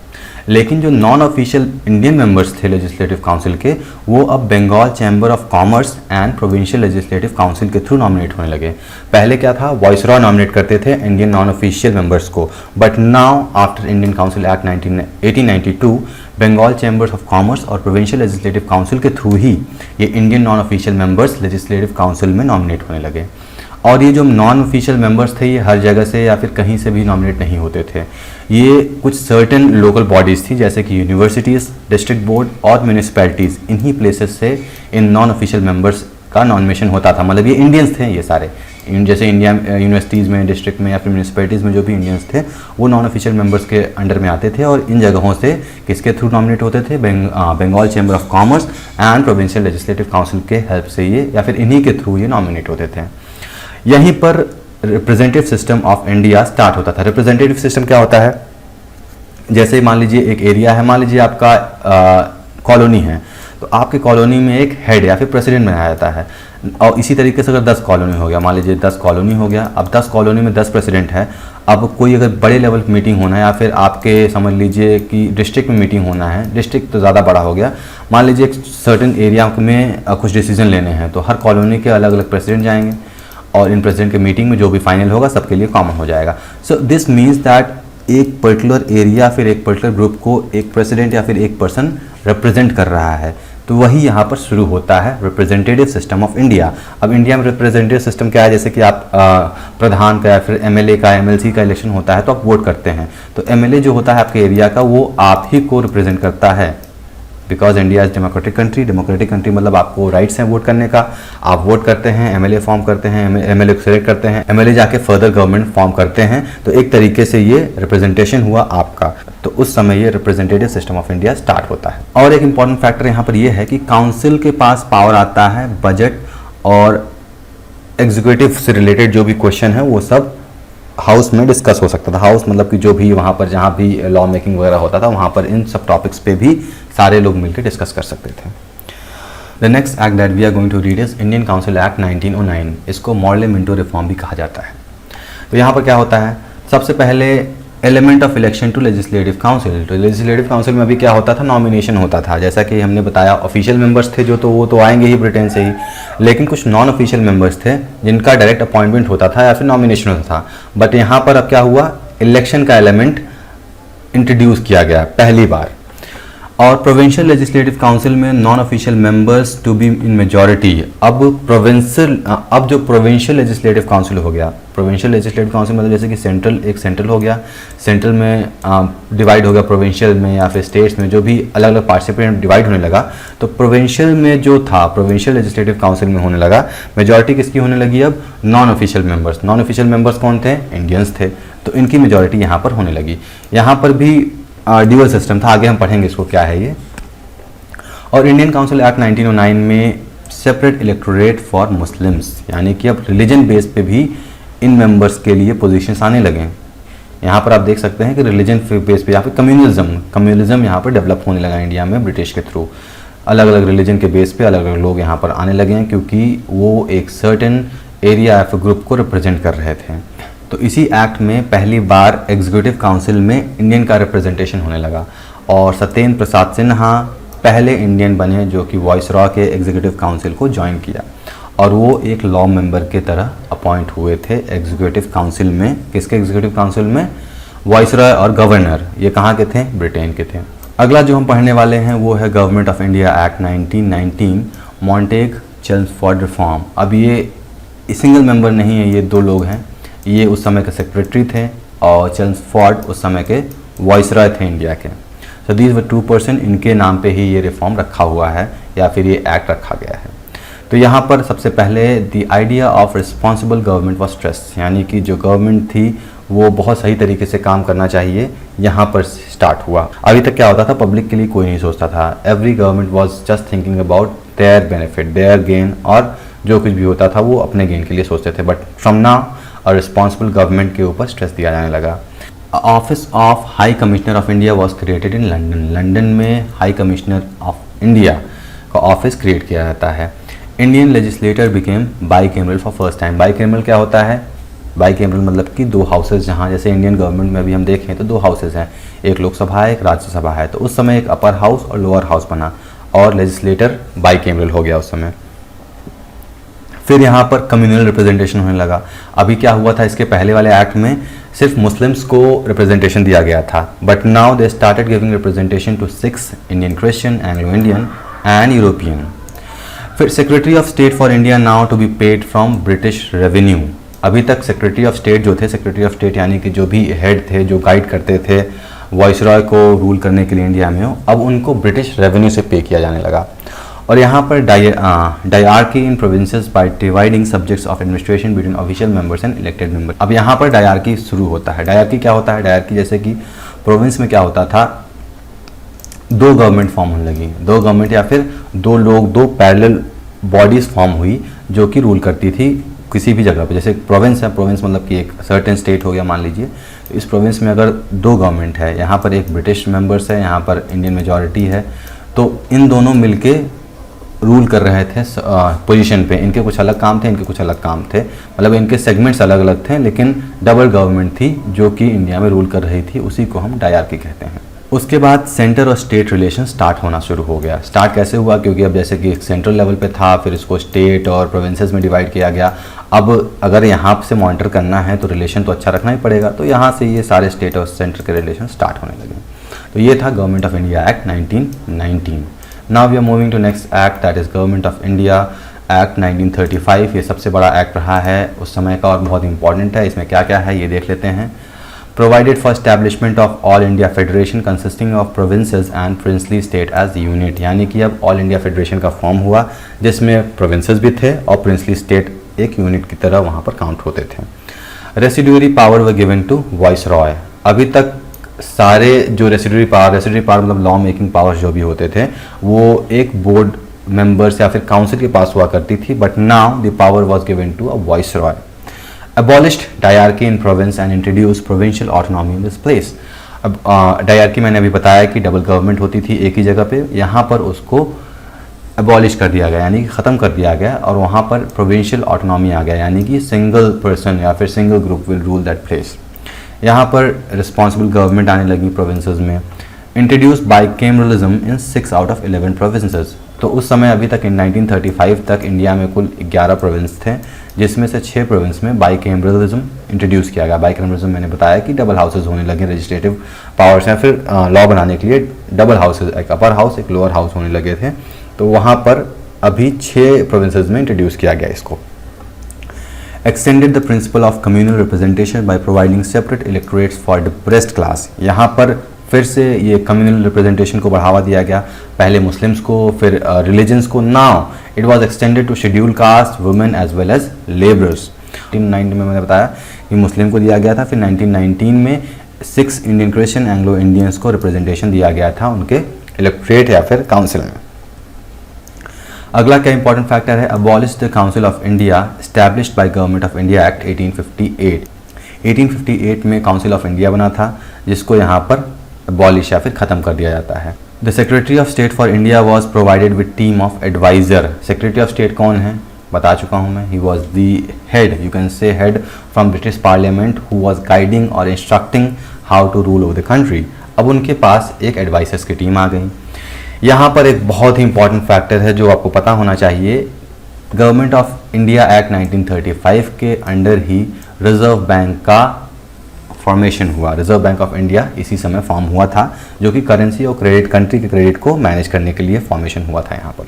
लेकिन जो नॉन ऑफिशियल इंडियन मेंबर्स थे लेजिस्लेटिव काउंसिल के, वो अब Bengal chamber of commerce and provincial legislative council के थ्रू नॉमिनेट होने लगे। पहले क्या था, वॉइसरॉय नॉमिनेट करते थे इंडियन नॉन ऑफिशियल मेंबर्स को, but now after Indian Council Act 1892 Bengal chambers of commerce और प्रोविंशियल लेजिस्लेटिव काउंसिल के थ्रू ही ये Indian non official members legislative council में नॉमिनेट होने लगे। और ये जो नॉन ऑफिशियल मेंबर्स थे, ये हर जगह से या फिर कहीं से भी नॉमिनेट नहीं होते थे। ये कुछ सर्टेन लोकल बॉडीज़ थी, जैसे कि यूनिवर्सिटीज़, डिस्ट्रिक्ट बोर्ड और म्यूनिसिपैलिटीज़, इन्हीं प्लेसेस से इन नॉन ऑफिशियल मेंबर्स का नॉमिनेशन होता था। मतलब ये इंडियंस थे ये सारे, जैसे इंडिया यूनिवर्सिटीज़ में, डिस्ट्रिक्ट में या फिर म्यूनिसिपैलिटीज़ में जो भी इंडियंस थे वो नॉन ऑफिशियल मेंबर्स के अंडर में आते थे। और इन जगहों से किसके थ्रू नॉमिनेट होते थे, Bengal chamber of commerce and provincial legislative council के हेल्प से ये, या फिर इन्हीं के थ्रू ये नॉमिनेट होते थे। यहीं पर representative system of India start होता था। रिप्रेजेंटेटिव सिस्टम क्या होता है, जैसे मान लीजिए एक एरिया है, मान लीजिए आपका कॉलोनी है, तो आपके कॉलोनी में एक हेड या फिर प्रेसिडेंट बनाया जाता है। और इसी तरीके से अगर 10 कॉलोनी हो गया, मान लीजिए 10 कॉलोनी हो गया, अब 10 कॉलोनी में 10 प्रेसिडेंट है। अब कोई अगर बड़े लेवल की मीटिंग होना है या फिर आपके समझ लीजिए कि डिस्ट्रिक्ट में मीटिंग होना है, डिस्ट्रिक्ट तो ज़्यादा बड़ा हो गया, मान लीजिए एक सर्टेन एरिया में कुछ डिसीजन लेने हैं, तो हर कॉलोनी के अलग अलग प्रेसिडेंट जाएंगे और इन प्रेसिडेंट के मीटिंग में जो भी फाइनल होगा सबके लिए कॉमन हो जाएगा। सो दिस मीन्स दैट एक पर्टिकुलर एरिया फिर एक पर्टिकुलर ग्रुप को एक प्रेसिडेंट या फिर एक पर्सन रिप्रेजेंट कर रहा है, तो वही यहाँ पर शुरू होता है रिप्रेजेंटेटिव सिस्टम ऑफ इंडिया। अब इंडिया में रिप्रेजेंटेटिव सिस्टम क्या है, जैसे कि आप प्रधान का या फिर एमएलए का, एमएलसी का इलेक्शन होता है तो आप वोट करते हैं, तो एमएलए जो होता है आपके एरिया का वो आप ही को रिप्रेजेंट करता है, because India is democratic country. Democratic country मतलब आपको राइट्स हैं वोट करने का, आप वोट करते हैं, एमएलए फॉर्म करते हैं, एमएलए को सिलेक्ट करते हैं, एमएलए जाके फर्दर गवर्नमेंट फॉर्म करते हैं। तो एक तरीके से ये रिप्रेजेंटेशन हुआ आपका, तो उस समय ये representative system of India start होता है। और एक इंपॉर्टेंट फैक्टर यहाँ पर यह है कि काउंसिल के पास पावर आता है बजट और एग्जीक्यूटिव से रिलेटेड जो भी क्वेश्चन है वो सब हाउस में डिस्कस हो सकता था। हाउस मतलब कि जो भी वहाँ पर जहाँ भी लॉ मेकिंग वगैरह होता था वहाँ पर इन सब टॉपिक्स पे भी सारे लोग मिलकर डिस्कस कर सकते थे। The next act that we are going to read is Indian Council Act 1909। इसको मॉर्ले मिंटो रिफॉर्म भी कहा जाता है। तो यहाँ पर क्या होता है, सबसे पहले element of election to legislative council. तो लेजिस्लेटिव काउंसिल में अभी क्या होता था, नॉमिनेशन होता था। जैसा कि हमने बताया ऑफिशियल मेंबर्स थे जो, तो वो तो आएंगे ही ब्रिटेन से ही, लेकिन कुछ नॉन ऑफिशियल मेंबर्स थे जिनका डायरेक्ट अपॉइंटमेंट होता था या फिर नॉमिनेशन होता था। बट यहाँ पर अब क्या हुआ, इलेक्शन का एलिमेंट इंट्रोड्यूस किया गया पहली बार। और प्रोविंशियल लेजिस्लेटिव काउंसिल में non official members to be in majority. अब जो प्रोविंशियल लेजिस्लेटिव काउंसिल हो गया, प्रोविंशियल लेजिस्लेटिव काउंसिल मतलब जैसे कि सेंट्रल हो गया, सेंट्रल में डिवाइड हो गया प्रोविंशियल में या फिर स्टेट्स में, जो भी अलग अलग पार्टिसिपेंट डिवाइड होने लगा। तो प्रोविंशियल में जो था, प्रोविंशियल लेजिस्लेटिव काउंसिल में होने लगा, मेजॉरिटी किसकी होने लगी, अब non official members. Non official members कौन थे, इंडियंस थे, तो इनकी मेजॉरिटी यहाँ पर होने लगी। यहाँ पर भी ड्यूअल सिस्टम था, आगे हम पढ़ेंगे इसको क्या है ये। और इंडियन काउंसिल एक्ट 1909 में सेपरेट इलेक्टोरेट फॉर मुस्लिम्स, यानी कि अब रिलीजन बेस पे भी इन मेंबर्स के लिए पोजीशंस आने लगे। यहाँ पर आप देख सकते हैं कि रिलीजन बेस पे यहाँ पे कम्युनलिज्म यहाँ पर डेवलप होने लगा इंडिया में ब्रिटिश के थ्रू। अलग अलग रिलीजन के बेस पे अलग अलग लोग यहाँ पर आने लगे हैं, क्योंकि वो एक सर्टेन एरिया या फिर ग्रुप को रिप्रेजेंट कर रहे थे। तो इसी एक्ट में पहली बार एग्जीक्यूटिव काउंसिल में इंडियन का रिप्रेजेंटेशन होने लगा और सत्येंद्र प्रसाद सिन्हा पहले इंडियन बने जो कि वाइसरॉय के एग्जीक्यूटिव काउंसिल को ज्वाइन किया, और वो एक लॉ मेंबर के तरह अपॉइंट हुए थे एग्जीक्यूटिव काउंसिल में। किसके एग्जीक्यूटिव काउंसिल में, वाइसरॉय और गवर्नर, ये कहाँ के थे, ब्रिटेन के थे। अगला जो हम पढ़ने वाले हैं वो है government of India act 1919 Montagu Chelmsford reform. अब ये सिंगल मेंबर नहीं है, ये दो लोग हैं। ये उस समय के सेक्रेटरी थे और चेम्सफोर्ड उस समय के वाइसरॉय थे इंडिया के। सो दीज वर 2 पर्सन, इनके नाम पे ही ये रिफॉर्म रखा हुआ है या फिर ये एक्ट रखा गया है। तो यहाँ पर सबसे पहले the idea of responsible government was stressed, यानी कि जो गवर्नमेंट थी वो बहुत सही तरीके से काम करना चाहिए, यहाँ पर स्टार्ट हुआ। अभी तक क्या होता था, पब्लिक के लिए कोई नहीं सोचता था। Every government was just thinking about their benefit, their gain, और जो कुछ भी होता था वो अपने गेन के लिए सोचते थे। बट फ्रॉम नाउ और रिस्पॉन्सिबल गवर्नमेंट के ऊपर स्ट्रेस दिया जाने लगा। Office of high commissioner of India was created in London. London में हाई कमिश्नर ऑफ इंडिया का ऑफिस क्रिएट किया जाता है। Indian legislature became bicameral for first time. Bicameral क्या होता है, बाईकैमरल मतलब कि दो हाउसेज, जहाँ जैसे इंडियन गवर्नमेंट में अभी हम देखें तो दो हाउसेज हैं, एक लोकसभा है, एक राज्यसभा है। तो उस समय एक अपर हाउस और लोअर हाउस बना और लेजिस्लेटर बाईकैमरल हो गया उस समय। फिर यहाँ पर कम्युनल रिप्रेजेंटेशन होने लगा। अभी क्या हुआ था, इसके पहले वाले एक्ट में सिर्फ मुस्लिम्स को रिप्रेजेंटेशन दिया गया था, but now they started giving representation to 6 Indian, Christian, Anglo Indian and European. फिर secretary of state for India now to be paid from British revenue. अभी तक सेक्रेटरी ऑफ स्टेट जो थे, सेक्रेटरी ऑफ स्टेट यानी कि जो भी head थे, जो गाइड करते थे वाइसरॉय को रूल करने के लिए इंडिया में, अब उनको ब्रिटिश रेवेन्यू से पे किया जाने लगा। और यहाँ पर dyarchy in provinces by dividing subjects of administration between official members and elected member. अब यहाँ पर डायरकी शुरू होता है। डायरकी क्या होता है, डायरकी जैसे कि प्रोविंस में क्या होता था, दो गवर्नमेंट फॉर्म होने लगी, दो गवर्नमेंट या फिर दो लोग, दो पैरेलल बॉडीज फॉर्म हुई जो कि रूल करती थी किसी भी जगह पे। जैसे प्रोविंस है, प्रोविंस मतलब कि एक सर्टेन स्टेट हो गया मान लीजिए, तो इस प्रोविंस में अगर दो गवर्नमेंट है, यहाँ पर एक ब्रिटिश मेंबर्स है, यहाँ पर इंडियन मेजॉरिटी है, तो इन दोनों मिलके रूल कर रहे थे पोजीशन पे। इनके कुछ अलग काम थे, इनके कुछ अलग काम थे, मतलब इनके सेगमेंट्स अलग अलग थे, लेकिन डबल गवर्नमेंट थी जो कि इंडिया में रूल कर रही थी, उसी को हम डायरकी कहते हैं। उसके बाद सेंटर और स्टेट रिलेशन स्टार्ट होना शुरू हो गया। स्टार्ट कैसे हुआ, क्योंकि अब जैसे कि सेंट्रल लेवल पे था, फिर इसको स्टेट और प्रोविंसेस में डिवाइड किया गया। अब अगर यहाँ से मॉनिटर करना है तो रिलेशन तो अच्छा रखना ही पड़ेगा, तो यहाँ से ये सारे स्टेट और सेंटर के रिलेशन स्टार्ट होने लगे। तो ये था government of India act 1919। Now we are moving to next act, that is Government of India Act 1935। ये सबसे बड़ा एक्ट रहा है उस समय का और बहुत इंपॉर्टेंट है। इसमें क्या क्या है ये देख लेते हैं। Provided for establishment of all India federation consisting of provinces and princely state as unit, यानी कि अब ऑल इंडिया फेडरेशन का फॉर्म हुआ जिसमें प्रोविंसेस भी थे और प्रिंसली स्टेट एक यूनिट की तरह वहाँ पर काउंट होते थे। Residuary power were given to viceroy. अभी तक सारे जो रेसिड्यूरी पावर मतलब लॉ मेकिंग पावर्स जो भी होते थे वो एक बोर्ड मेंबर्स या फिर काउंसिल के पास हुआ करती थी, but now the power was given to a viceroy. Abolished dyarchy in province and introduce provincial autonomy in this place. अब डायरकी मैंने अभी बताया कि डबल गवर्नमेंट होती थी एक ही जगह पे, यहाँ पर उसको अबॉलिश कर दिया गया यानी कि ख़त्म कर दिया गया और वहाँ पर प्रोविंशियल ऑटोनॉमी आ गया यानी कि सिंगल पर्सन या फिर single group will rule that place. यहाँ पर रिस्पॉन्सिबल गवर्नमेंट आने लगी प्रोविंसेस में। Introduced bicameralism in 6 out of 11 provinces. तो उस समय अभी तक इन 1935 तक इंडिया में कुल 11 प्रोविंस थे जिसमें से 6 प्रोविंस में बाइकैमरलिज्म इंट्रोड्यूस किया गया। बाइकैमरलिज्म मैंने बताया कि डबल हाउसेज होने लगे, लेजिस्लेटिव पावर्स या फिर लॉ बनाने के लिए डबल हाउसेज, एक अपर हाउस एक लोअर हाउस होने लगे थे। तो वहाँ पर अभी 6 प्रोविंसेस में इंट्रोड्यूस किया गया इसको। Extended the principle of communal representation by providing separate electorates for depressed class. यहाँ पर फिर से ये कम्युनल रिप्रेजेंटेशन को बढ़ावा दिया गया, पहले मुस्लिम्स को फिर रिलीजन्स को। Now it was extended to schedule caste, women as well as labourers. 1990 में मैंने बताया कि मुस्लिम को दिया गया था, फिर 1919 में 6 इंडियन क्रिश्चियन एंग्लो इंडियंस को रिप्रेजेंटेशन दिया गया था उनके इलेक्टोरेट या फिर काउंसिल में। अगला क्या इंपॉर्टेंट फैक्टर है, abolish the council of India established by government of India Act 1858। 1858 में काउंसिल ऑफ इंडिया बना था जिसको यहाँ पर अबॉलिश या फिर ख़त्म कर दिया जाता है। The secretary of state for India was provided with team of adviser. Secretary of state कौन है बता चुका हूँ मैं, he was the head, you can say head from British parliament who was guiding और instructing how to rule over the country. अब उनके पास एक एडवाइजर्स की टीम आ गई। यहाँ पर एक बहुत ही इंपॉर्टेंट फैक्टर है जो आपको पता होना चाहिए। गवर्नमेंट ऑफ इंडिया एक्ट 1935 के अंडर ही रिजर्व बैंक का फॉर्मेशन हुआ। रिजर्व बैंक ऑफ इंडिया इसी समय फॉर्म हुआ था जो कि करेंसी और क्रेडिट, कंट्री के क्रेडिट को मैनेज करने के लिए फॉर्मेशन हुआ था यहाँ पर।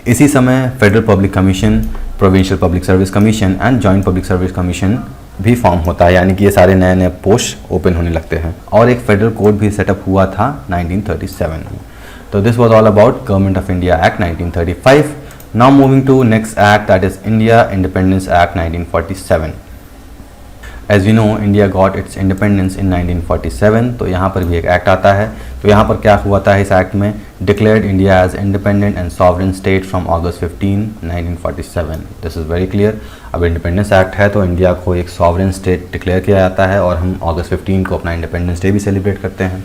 इसी समय federal public commission, provincial public service commission and joint public service commission भी फॉर्म होता है, यानी कि ये सारे नए नए पोस्ट ओपन होने लगते हैं। और एक फेडरल कोर्ट भी सेटअप हुआ था 1937 में। तो this was all about Government of India Act 1935। Now moving to next act, that is India Independence Act 1947। As we know India got its independence in 1947। तो यहाँ पर भी एक एक्ट आता है। तो यहाँ पर क्या हुआ था इस एक्ट में, declared India as independent and sovereign state from August 15, 1947। This is very clear. अब इंडिपेंडेंस एक्ट है तो इंडिया को एक सॉवरेन स्टेट डिक्लेयर किया जाता है और हम August 15 को अपना इंडिपेंडेंस डे भी सेलिब्रेट करते हैं।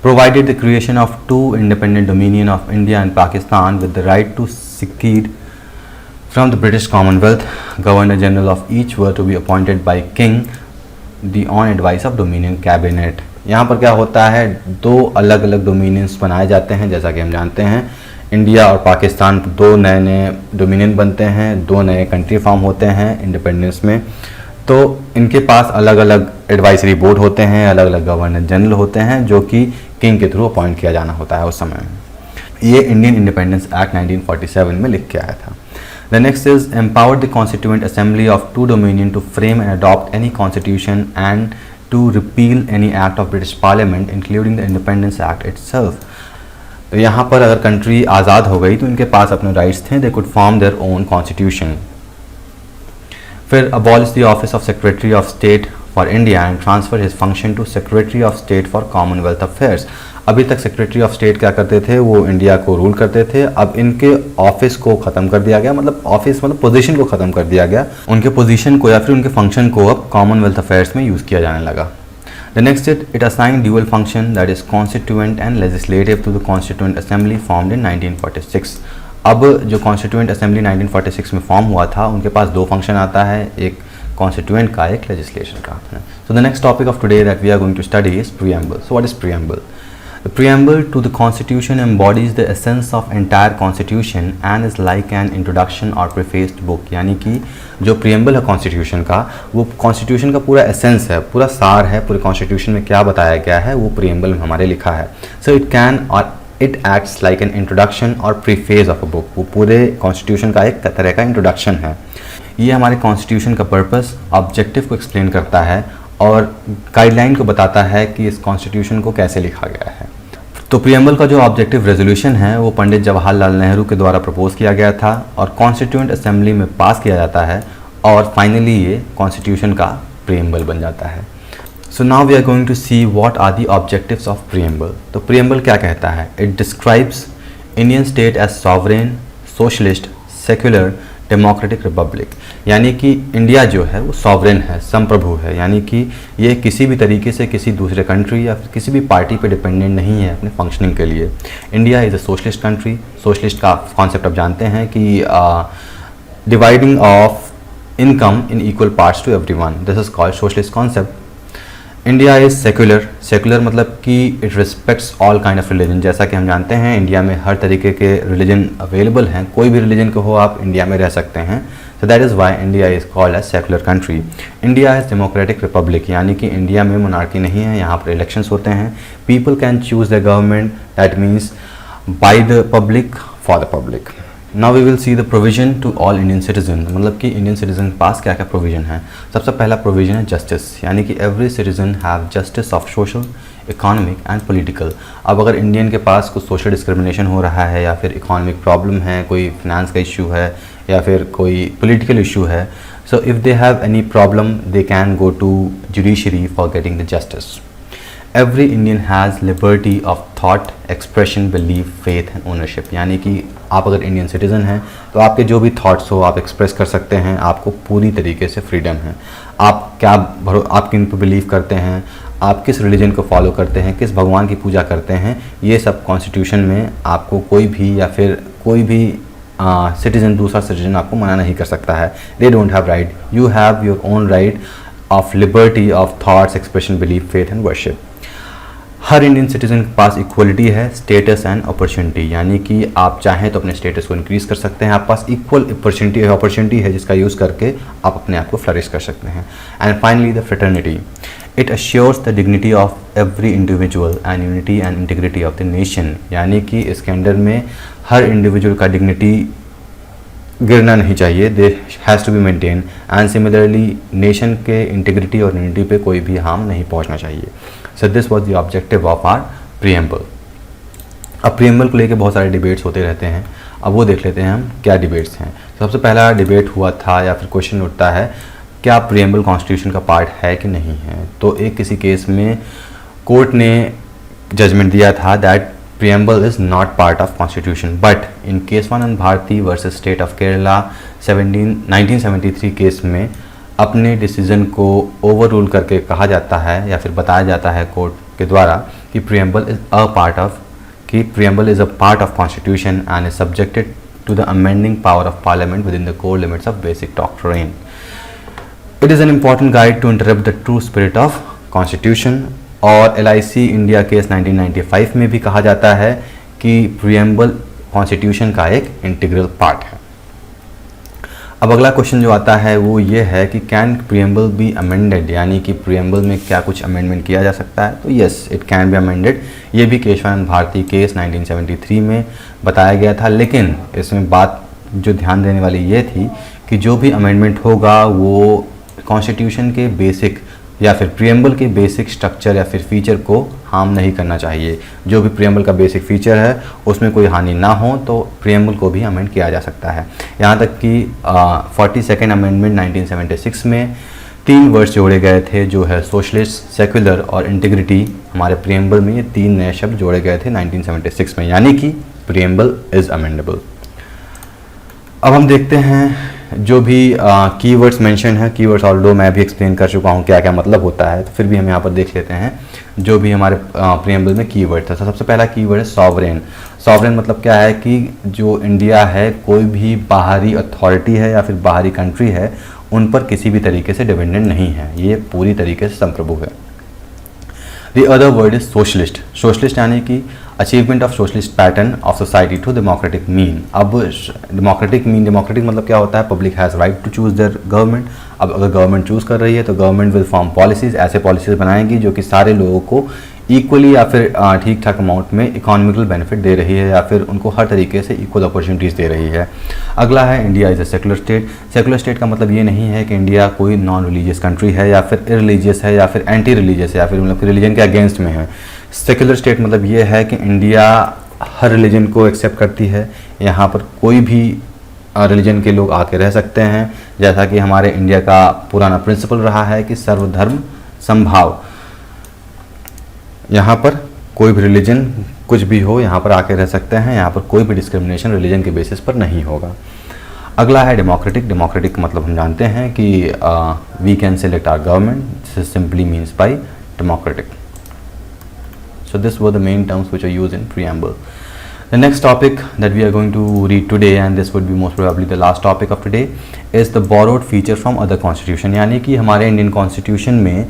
Provided the creation of 2 independent dominion of India and Pakistan with the right to cede from the British Commonwealth. Governor General of each were to be appointed by King the on advice of Dominion Cabinet. यहाँ पर क्या होता है, 2 अलग अलग dominions बनाए जाते हैं। जैसा कि हम जानते हैं इंडिया और पाकिस्तान 2 नए नए डोमिनियन बनते हैं, 2 नए कंट्री फॉर्म होते हैं इंडिपेंडेंस में। तो इनके पास अलग अलग एडवाइजरी बोर्ड होते हैं, अलग अलग गवर्नर जनरल होते हैं जो कि किंग के थ्रू अपॉइंट किया जाना होता है उस समय। ये इंडियन इंडिपेंडेंस एक्ट 1947 में लिख के आया था। The next is empowered the Constituent Assembly of 2 Dominion to frame and adopt any constitution and to repeal any act of British Parliament including the Independence Act itself. तो यहाँ पर अगर country आज़ाद हो गई तो इनके पास अपने राइट्स थे, they could form their own constitution. फिर abolish the office of Secretary of State for India and transfer his function to Secretary of State for Commonwealth Affairs. अभी तक सेक्रेटरी ऑफ स्टेट क्या करते थे, वो इंडिया को rule करते थे। अब इनके ऑफिस को ख़त्म कर दिया गया, मतलब ऑफिस मतलब पोजीशन को ख़त्म कर दिया गया। उनके पोजीशन को या फिर उनके फंक्शन को अब कॉमनवेल्थ अफेयर्स में यूज़ किया जाने लगा। The next it assign dual function that is constituent and legislative to the constituent assembly formed in 1946। अब जो कॉन्स्टिट्यूएंट असेंबली 1946 में फॉर्म हुआ था उनके पास 2 फंक्शन आता है, एक कॉन्स्टिट्यूएंट का, एक लेजिस्लेशन का। So the next topic of today that we are going to study is preamble. So what is preamble? The preamble to the Constitution embodies the essence of entire Constitution and is like an introduction or prefaced book। यानी कि जो preamble है Constitution का, वो Constitution का पूरा essence है, पूरा सार है, पूरे Constitution में क्या बताया गया है वो preamble में हमारे लिखा है। So it acts like an introduction or preface of a book। वो पूरे Constitution का एक तरह का introduction है। ये हमारे कॉन्स्टिट्यूशन का पर्पस, ऑब्जेक्टिव को एक्सप्लेन करता है और गाइडलाइन को बताता है कि इस कॉन्स्टिट्यूशन को कैसे लिखा गया है। तो प्रियम्बल का जो ऑब्जेक्टिव रेजोल्यूशन है वो पंडित जवाहरलाल नेहरू के द्वारा प्रपोज किया गया था और कॉन्स्टिट्यूएंट असेंबली में पास किया जाता है और फाइनली ये कॉन्स्टिट्यूशन का प्रियम्बल बन जाता है। So now we are going to see what are the objectives of preamble. तो प्रियम्बल क्या कहता है? It describes Indian state as sovereign, socialist, secular, democratic republic. यानी कि इंडिया जो है वो सॉवरेन है, संप्रभु है, यानी कि ये किसी भी तरीके से किसी दूसरे कंट्री या फिर किसी भी पार्टी पे डिपेंडेंट नहीं है अपने फंक्शनिंग के लिए। India is a socialist country. Socialist का कॉन्सेप्ट आप जानते हैं कि dividing of income in equal parts to everyone, this is called socialist concept. India is secular. Secular मतलब कि it respects all kind of religion. जैसा कि हम जानते हैं इंडिया में हर तरीके के रिलीजन अवेलेबल हैं, कोई भी रिलीजन के हो आप इंडिया में रह सकते हैं। So that is why India is called as secular country. India is democratic republic, यानी कि इंडिया में मोनार्की नहीं है, यहाँ पर इलेक्शंस होते हैं। People can choose the government, that means by the public for the public. Now we will see the provision to all Indian citizen, मतलब कि इंडियन सिटीजन के पास क्या क्या प्रोविजन है। सबसे पहला प्रोविजन है जस्टिस, यानी कि every citizen have justice of social, economic and political. अब अगर इंडियन के पास कुछ सोशल डिस्क्रिमिनेशन हो रहा है या फिर इकोनॉमिक प्रॉब्लम है, कोई फिनेंस का इशू है या फिर कोई पॉलिटिकल इशू है, so if they have any problem they can go to judiciary for getting the justice. Every Indian has liberty of thought, expression, belief, faith and ownership. यानी कि आप अगर इंडियन सिटीज़न हैं तो आपके जो भी थॉट्स हो आप एक्सप्रेस कर सकते हैं, आपको पूरी तरीके से फ्रीडम है। आप आप किन पर बिलीव करते हैं, आप किस रिलीजन को फॉलो करते हैं, किस भगवान की पूजा करते हैं, ये सब कॉन्स्टिट्यूशन में आपको कोई भी या फिर कोई भी सिटीज़न, दूसरा सिटीज़न आपको मना नहीं कर सकता है। They don't have right, you have your own right of liberty of thoughts, expression, belief, faith and worship. Her Indian citizen के पास इक्वलिटी है, स्टेटस एंड अपॉर्चुनिटी, यानी कि आप चाहें तो अपने स्टेटस को इंक्रीज़ कर सकते हैं। आप पास इक्वल अपॉर्चुनिटी है जिसका यूज़ करके आप अपने आप को फ्लरिश कर सकते हैं। And finally the fraternity, it assures the dignity of every individual and unity and integrity of the nation. यानी कि इसके अंडर में हर इंडिविजुअल का डिग्निटी गिरना नहीं चाहिए, they has to be maintain. And similarly nation के इंटीग्रिटी और यूनिटी पे कोई भी हार्म नहीं पहुंचना चाहिए। So this was the objective of our preamble. अब प्रियम्बल को लेके बहुत सारे डिबेट्स होते रहते हैं, अब वो देख लेते हैं हम क्या डिबेट्स हैं। सबसे पहला डिबेट हुआ था या फिर क्वेश्चन उठता है, क्या प्रियम्बल कॉन्स्टिट्यूशन का पार्ट है कि नहीं है। तो एक किसी केस में कोर्ट ने जजमेंट दिया था that preamble is not part of constitution, but in Keswanand Bharti versus State of Kerala 1973 case में अपने डिसीजन को ओवररूल करके कहा जाता है या फिर बताया जाता है कोर्ट के द्वारा कि preamble is a part of constitution and is subjected to the amending power of parliament within the core limits of basic doctrine. It is an important guide to interpret the true spirit of constitution. और LIC India case 1995 में भी कहा जाता है कि preamble constitution का एक integral part है। अब अगला क्वेश्चन जो आता है वो ये है कि कैन प्रियम्बल बी अमेंडेड, यानी कि प्रियम्बल में क्या कुछ अमेंडमेंट किया जा सकता है। तो yes, it can be amended. ये भी केशवानंद भारती केस 1973 में बताया गया था, लेकिन इसमें बात जो ध्यान देने वाली ये थी कि जो भी अमेंडमेंट होगा वो कॉन्स्टिट्यूशन के बेसिक या फिर प्रियम्बल के बेसिक स्ट्रक्चर या फिर फीचर को हार्म नहीं करना चाहिए। जो भी प्रियम्बल का बेसिक फीचर है उसमें कोई हानि ना हो तो प्रियम्बल को भी अमेंड किया जा सकता है। यहाँ तक कि 42nd अमेंडमेंट 1976 में 3 वर्ड्स जोड़े गए थे, जो है सोशलिस्ट, सेक्युलर और इंटीग्रिटी। हमारे प्रियम्बल में ये 3 नए शब्द जोड़े गए थे 1976 में, यानी कि प्रियम्बल इज़ अमेंडेबल। अब हम देखते हैं जो भी कीवर्ड्स मेंशन है। कीवर्ड्स ऑल्दो मैं भी एक्सप्लेन कर चुका हूँ क्या क्या मतलब होता है, तो फिर भी हम यहाँ पर देख लेते हैं जो भी हमारे प्रियम्बल में कीवर्ड था। सबसे पहला कीवर्ड है सॉवरेन। सॉवरेन मतलब क्या है कि जो इंडिया है, कोई भी बाहरी अथॉरिटी है या फिर बाहरी कंट्री है, उन पर किसी भी तरीके से डिपेंडेंट नहीं है, ये पूरी तरीके से संप्रभु है। The other word is socialist. Socialist यानी कि achievement of socialist pattern of society to democratic mean. अब डेमोक्रेटिक मतलब क्या होता है? Public has right to choose their government. अब अगर गवर्नमेंट चूज़ कर रही है तो गवर्नमेंट विल फॉर्म पॉलिसीज़, ऐसे पॉलिसीज़ बनाएगी जो कि सारे लोगों को इक्वली या फिर ठीक ठाक अमाउंट में इकोनॉमिकल बेनिफिट दे रही है या फिर उनको हर तरीके से इक्वल अपॉर्चुनिटीज़ दे रही है। अगला है India is a secular state. Secular state का मतलब ये नहीं है कि इंडिया कोई नॉन रिलीजियस कंट्री है या फिर इरिलीजियस है या फिर एंटी रिलीजियस है या फिर मतलब रिलीजन के अगेंस्ट में है। सेकुलर स्टेट मतलब ये है कि इंडिया हर रिलीजन को एक्सेप्ट करती है, यहाँ पर कोई भी रिलीजन के लोग आके रह सकते हैं, जैसा कि हमारे इंडिया का पुराना प्रिंसिपल रहा है कि सर्वधर्म समभाव। यहाँ पर कोई भी रिलीजन कुछ भी हो यहाँ पर आके रह सकते हैं, यहाँ पर कोई भी डिस्क्रिमिनेशन रिलीजन के बेसिस पर नहीं होगा। अगला है डेमोक्रेटिक। डेमोक्रेटिक मतलब हम जानते हैं कि we can select our government, this simply means by democratic. So this were the main terms which are used in preamble. The next topic that we are going to read today, and this would be most probably the last topic of today, is the borrowed feature from other constitution। यानी कि हमारे Indian constitution में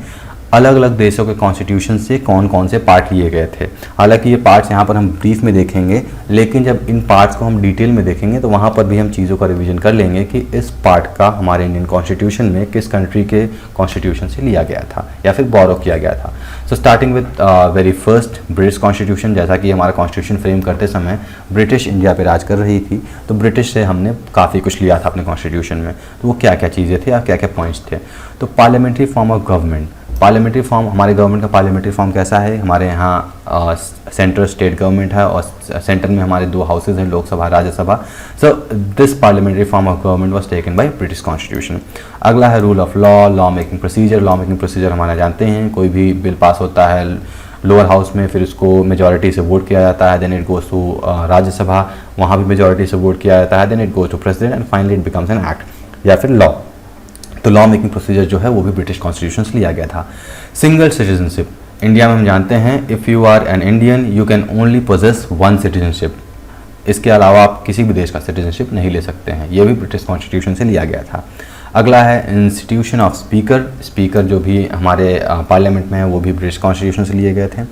अलग अलग देशों के constitution से कौन कौन से पार्ट लिए गए थे। हालांकि ये पार्ट्स यहाँ पर हम ब्रीफ में देखेंगे, लेकिन जब इन पार्ट्स को हम डिटेल में देखेंगे तो वहाँ पर भी हम चीज़ों का रिवीजन कर लेंगे कि इस पार्ट का हमारे इंडियन कॉन्स्टिट्यूशन में किस कंट्री के कॉन्स्टिट्यूशन से लिया गया था या फिर बोरो किया गया था। So starting with very first British constitution. जैसा कि हमारा कॉन्स्टिट्यूशन फ्रेम करते समय ब्रिटिश इंडिया पर राज कर रही थी, तो ब्रिटिश से हमने काफ़ी कुछ लिया था अपने कॉन्स्टिट्यूशन में। तो वो क्या क्या चीज़ें थी या क्या क्या पॉइंट्स थे। तो parliamentary form of government. Parliamentary form, हमारे गवर्नमेंट का पार्लियामेंट्री फॉर्म कैसा है। हमारे यहाँ सेंट्रल स्टेट गवर्नमेंट है और सेंटर में हमारे दो हाउसेज हैं, Lok Sabha Rajya Sabha. So this parliamentary form of government was taken by British constitution. अगला है rule of law, law making procedure. Law making procedure हमारा जानते हैं, कोई भी बिल पास होता है लोअर हाउस में, फिर उसको मेजॉरिटी से वोट किया जाता है, then it goes to Rajya Sabha, वहाँ भी मेजॉरिटी से वोट किया जाता है, then it goes to president and finally it becomes an act या फिर लॉ। तो लॉ मेकिंग प्रोसीजर जो है वो भी ब्रिटिश कॉन्स्टिट्यूशन से लिया गया था। Single citizenship. इंडिया में हम जानते हैं if you are an Indian you can only possess one citizenship. इसके अलावा आप किसी भी देश का सिटीजनशिप नहीं ले सकते हैं, ये भी ब्रिटिश कॉन्स्टिट्यूशन से लिया गया था। अगला है इंस्टीट्यूशन ऑफ स्पीकर। स्पीकर जो भी हमारे पार्लियामेंट में है वो भी ब्रिटिश कॉन्स्टिट्यूशन से लिए गए थे,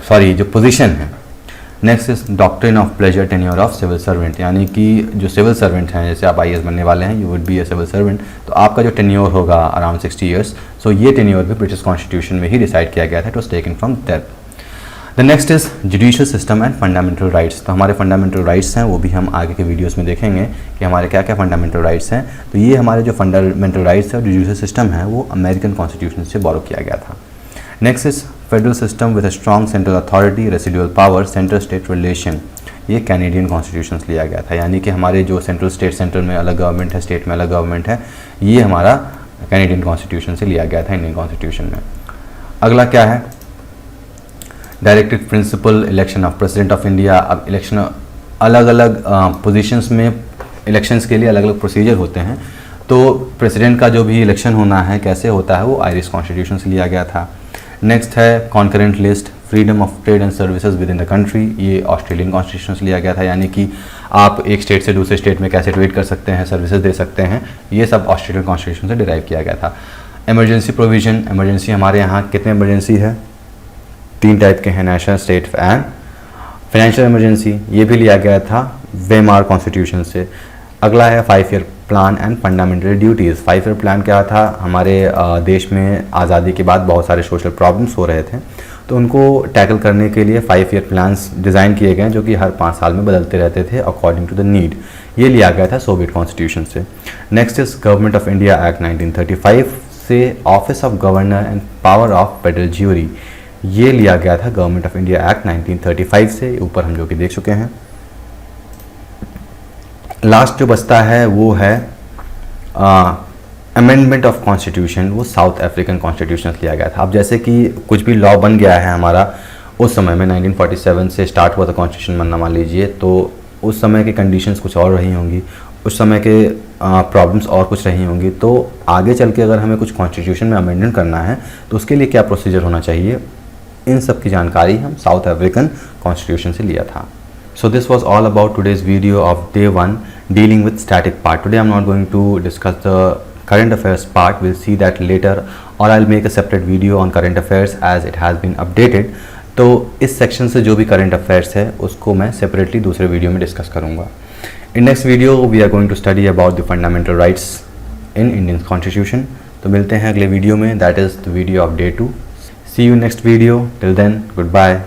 सॉरी जो पोजीशन है। Next is doctrine of pleasure tenure of civil servant. यानी कि जो सिविल सर्वेंट हैं, जैसे आप IAS बनने वाले हैं, you would be a civil servant, तो आपका जो टेन्योर होगा अराउंड 60 ईयर्स। सो ये टेन्योर भी ब्रिटिश कॉन्स्टिट्यूशन में ही डिसाइड किया गया था, it was taken from there. The next is judicial system and fundamental rights. तो हमारे फंडामेंटल राइट्स हैं वो भी हम आगे के वीडियोस में देखेंगे कि हमारे क्या क्या फंडामेंटल राइट्स हैं। तो ये हमारे जो फंडामेंटल राइट्स है और जुडिशियल सिस्टम है वो अमेरिकन कॉन्स्टिट्यूशन से बोरो किया गया था। Next is federal system with a strong central authority, residual power, central state relation. ये कैनेडियन कॉन्स्टिट्यूशन से लिया गया था, यानी कि हमारे जो सेंट्रल स्टेट, सेंट्रल में अलग गवर्नमेंट है, स्टेट में अलग गवर्नमेंट है, ये हमारा कैनेडियन कॉन्स्टिट्यूशन से लिया गया था इंडियन कॉन्स्टिट्यूशन में। अगला क्या है, directed principle election of president of India. अब इलेक्शन अलग अलग पोजीशंस में इलेक्शंस के लिए अलग अलग प्रोसीजर होते हैं, तो प्रेसिडेंट का जो भी इलेक्शन होना है कैसे होता है वो आयरिश कॉन्स्टिट्यूशन से लिया गया था। नेक्स्ट है concurrent list, freedom of trade and services with in the country. ये ऑस्ट्रेलियन कॉन्स्टिट्यूशन से लिया गया था, यानी कि आप एक स्टेट से दूसरे स्टेट में कैसे ट्रेड कर सकते हैं, सर्विसेज दे सकते हैं, ये सब ऑस्ट्रेलियन कॉन्स्टिट्यूशन से डिराइव किया गया था। Emergency provision. इमरजेंसी हमारे यहाँ कितने इमरजेंसी है, 3 टाइप के हैं, national, state and financial emergency. ये भी लिया गया था वेमार कॉन्स्टिट्यूशन से। अगला है 5 year plan and fundamental duties. 5 year plan क्या था, हमारे देश में आज़ादी के बाद बहुत सारे सोशल प्रॉब्लम्स हो रहे थे, तो उनको टैकल करने के लिए 5 ईयर प्लान्स डिज़ाइन किए गए जो कि हर 5 साल में बदलते रहते थे अकॉर्डिंग टू द नीड। ये लिया गया था सोवियत कॉन्स्टिट्यूशन से। Next is Government of India Act 1935 से office of governor and power of federal jury. ये लिया गया था गवर्नमेंट ऑफ इंडिया एक्ट 1935 से, ऊपर हम जो कि देख चुके हैं। लास्ट जो बचता है वो है अमेंडमेंट ऑफ कॉन्स्टिट्यूशन, वो साउथ अफ्रीकन कॉन्स्टिट्यूशन लिया गया था। अब जैसे कि कुछ भी लॉ बन गया है हमारा, उस समय में 1947 से स्टार्ट हुआ था कॉन्स्टिट्यूशन बनना, मान लीजिए, तो उस समय की कंडीशंस कुछ और रही होंगी, उस समय के प्रॉब्लम्स और कुछ रही होंगी, तो आगे चल के अगर हमें कुछ कॉन्स्टिट्यूशन में अमेंडमेंट करना है तो उसके लिए क्या प्रोसीजर होना चाहिए, इन सब की जानकारी हम साउथ अफ्रीकन कॉन्स्टिट्यूशन से लिया था। So this was all about today's video of day 1 dealing with static part. Today I'm not going to discuss the current affairs part. We'll see that later, or I'll make a separate video on current affairs as it has been updated. तो इस section से जो भी current affairs है उसको मैं separately दूसरे video में डिस्कस करूँगा। In next video we are going to study about the fundamental rights in Indian Constitution. तो मिलते हैं अगले वीडियो में, that is the video of day 2. See you next video. Till then, goodbye.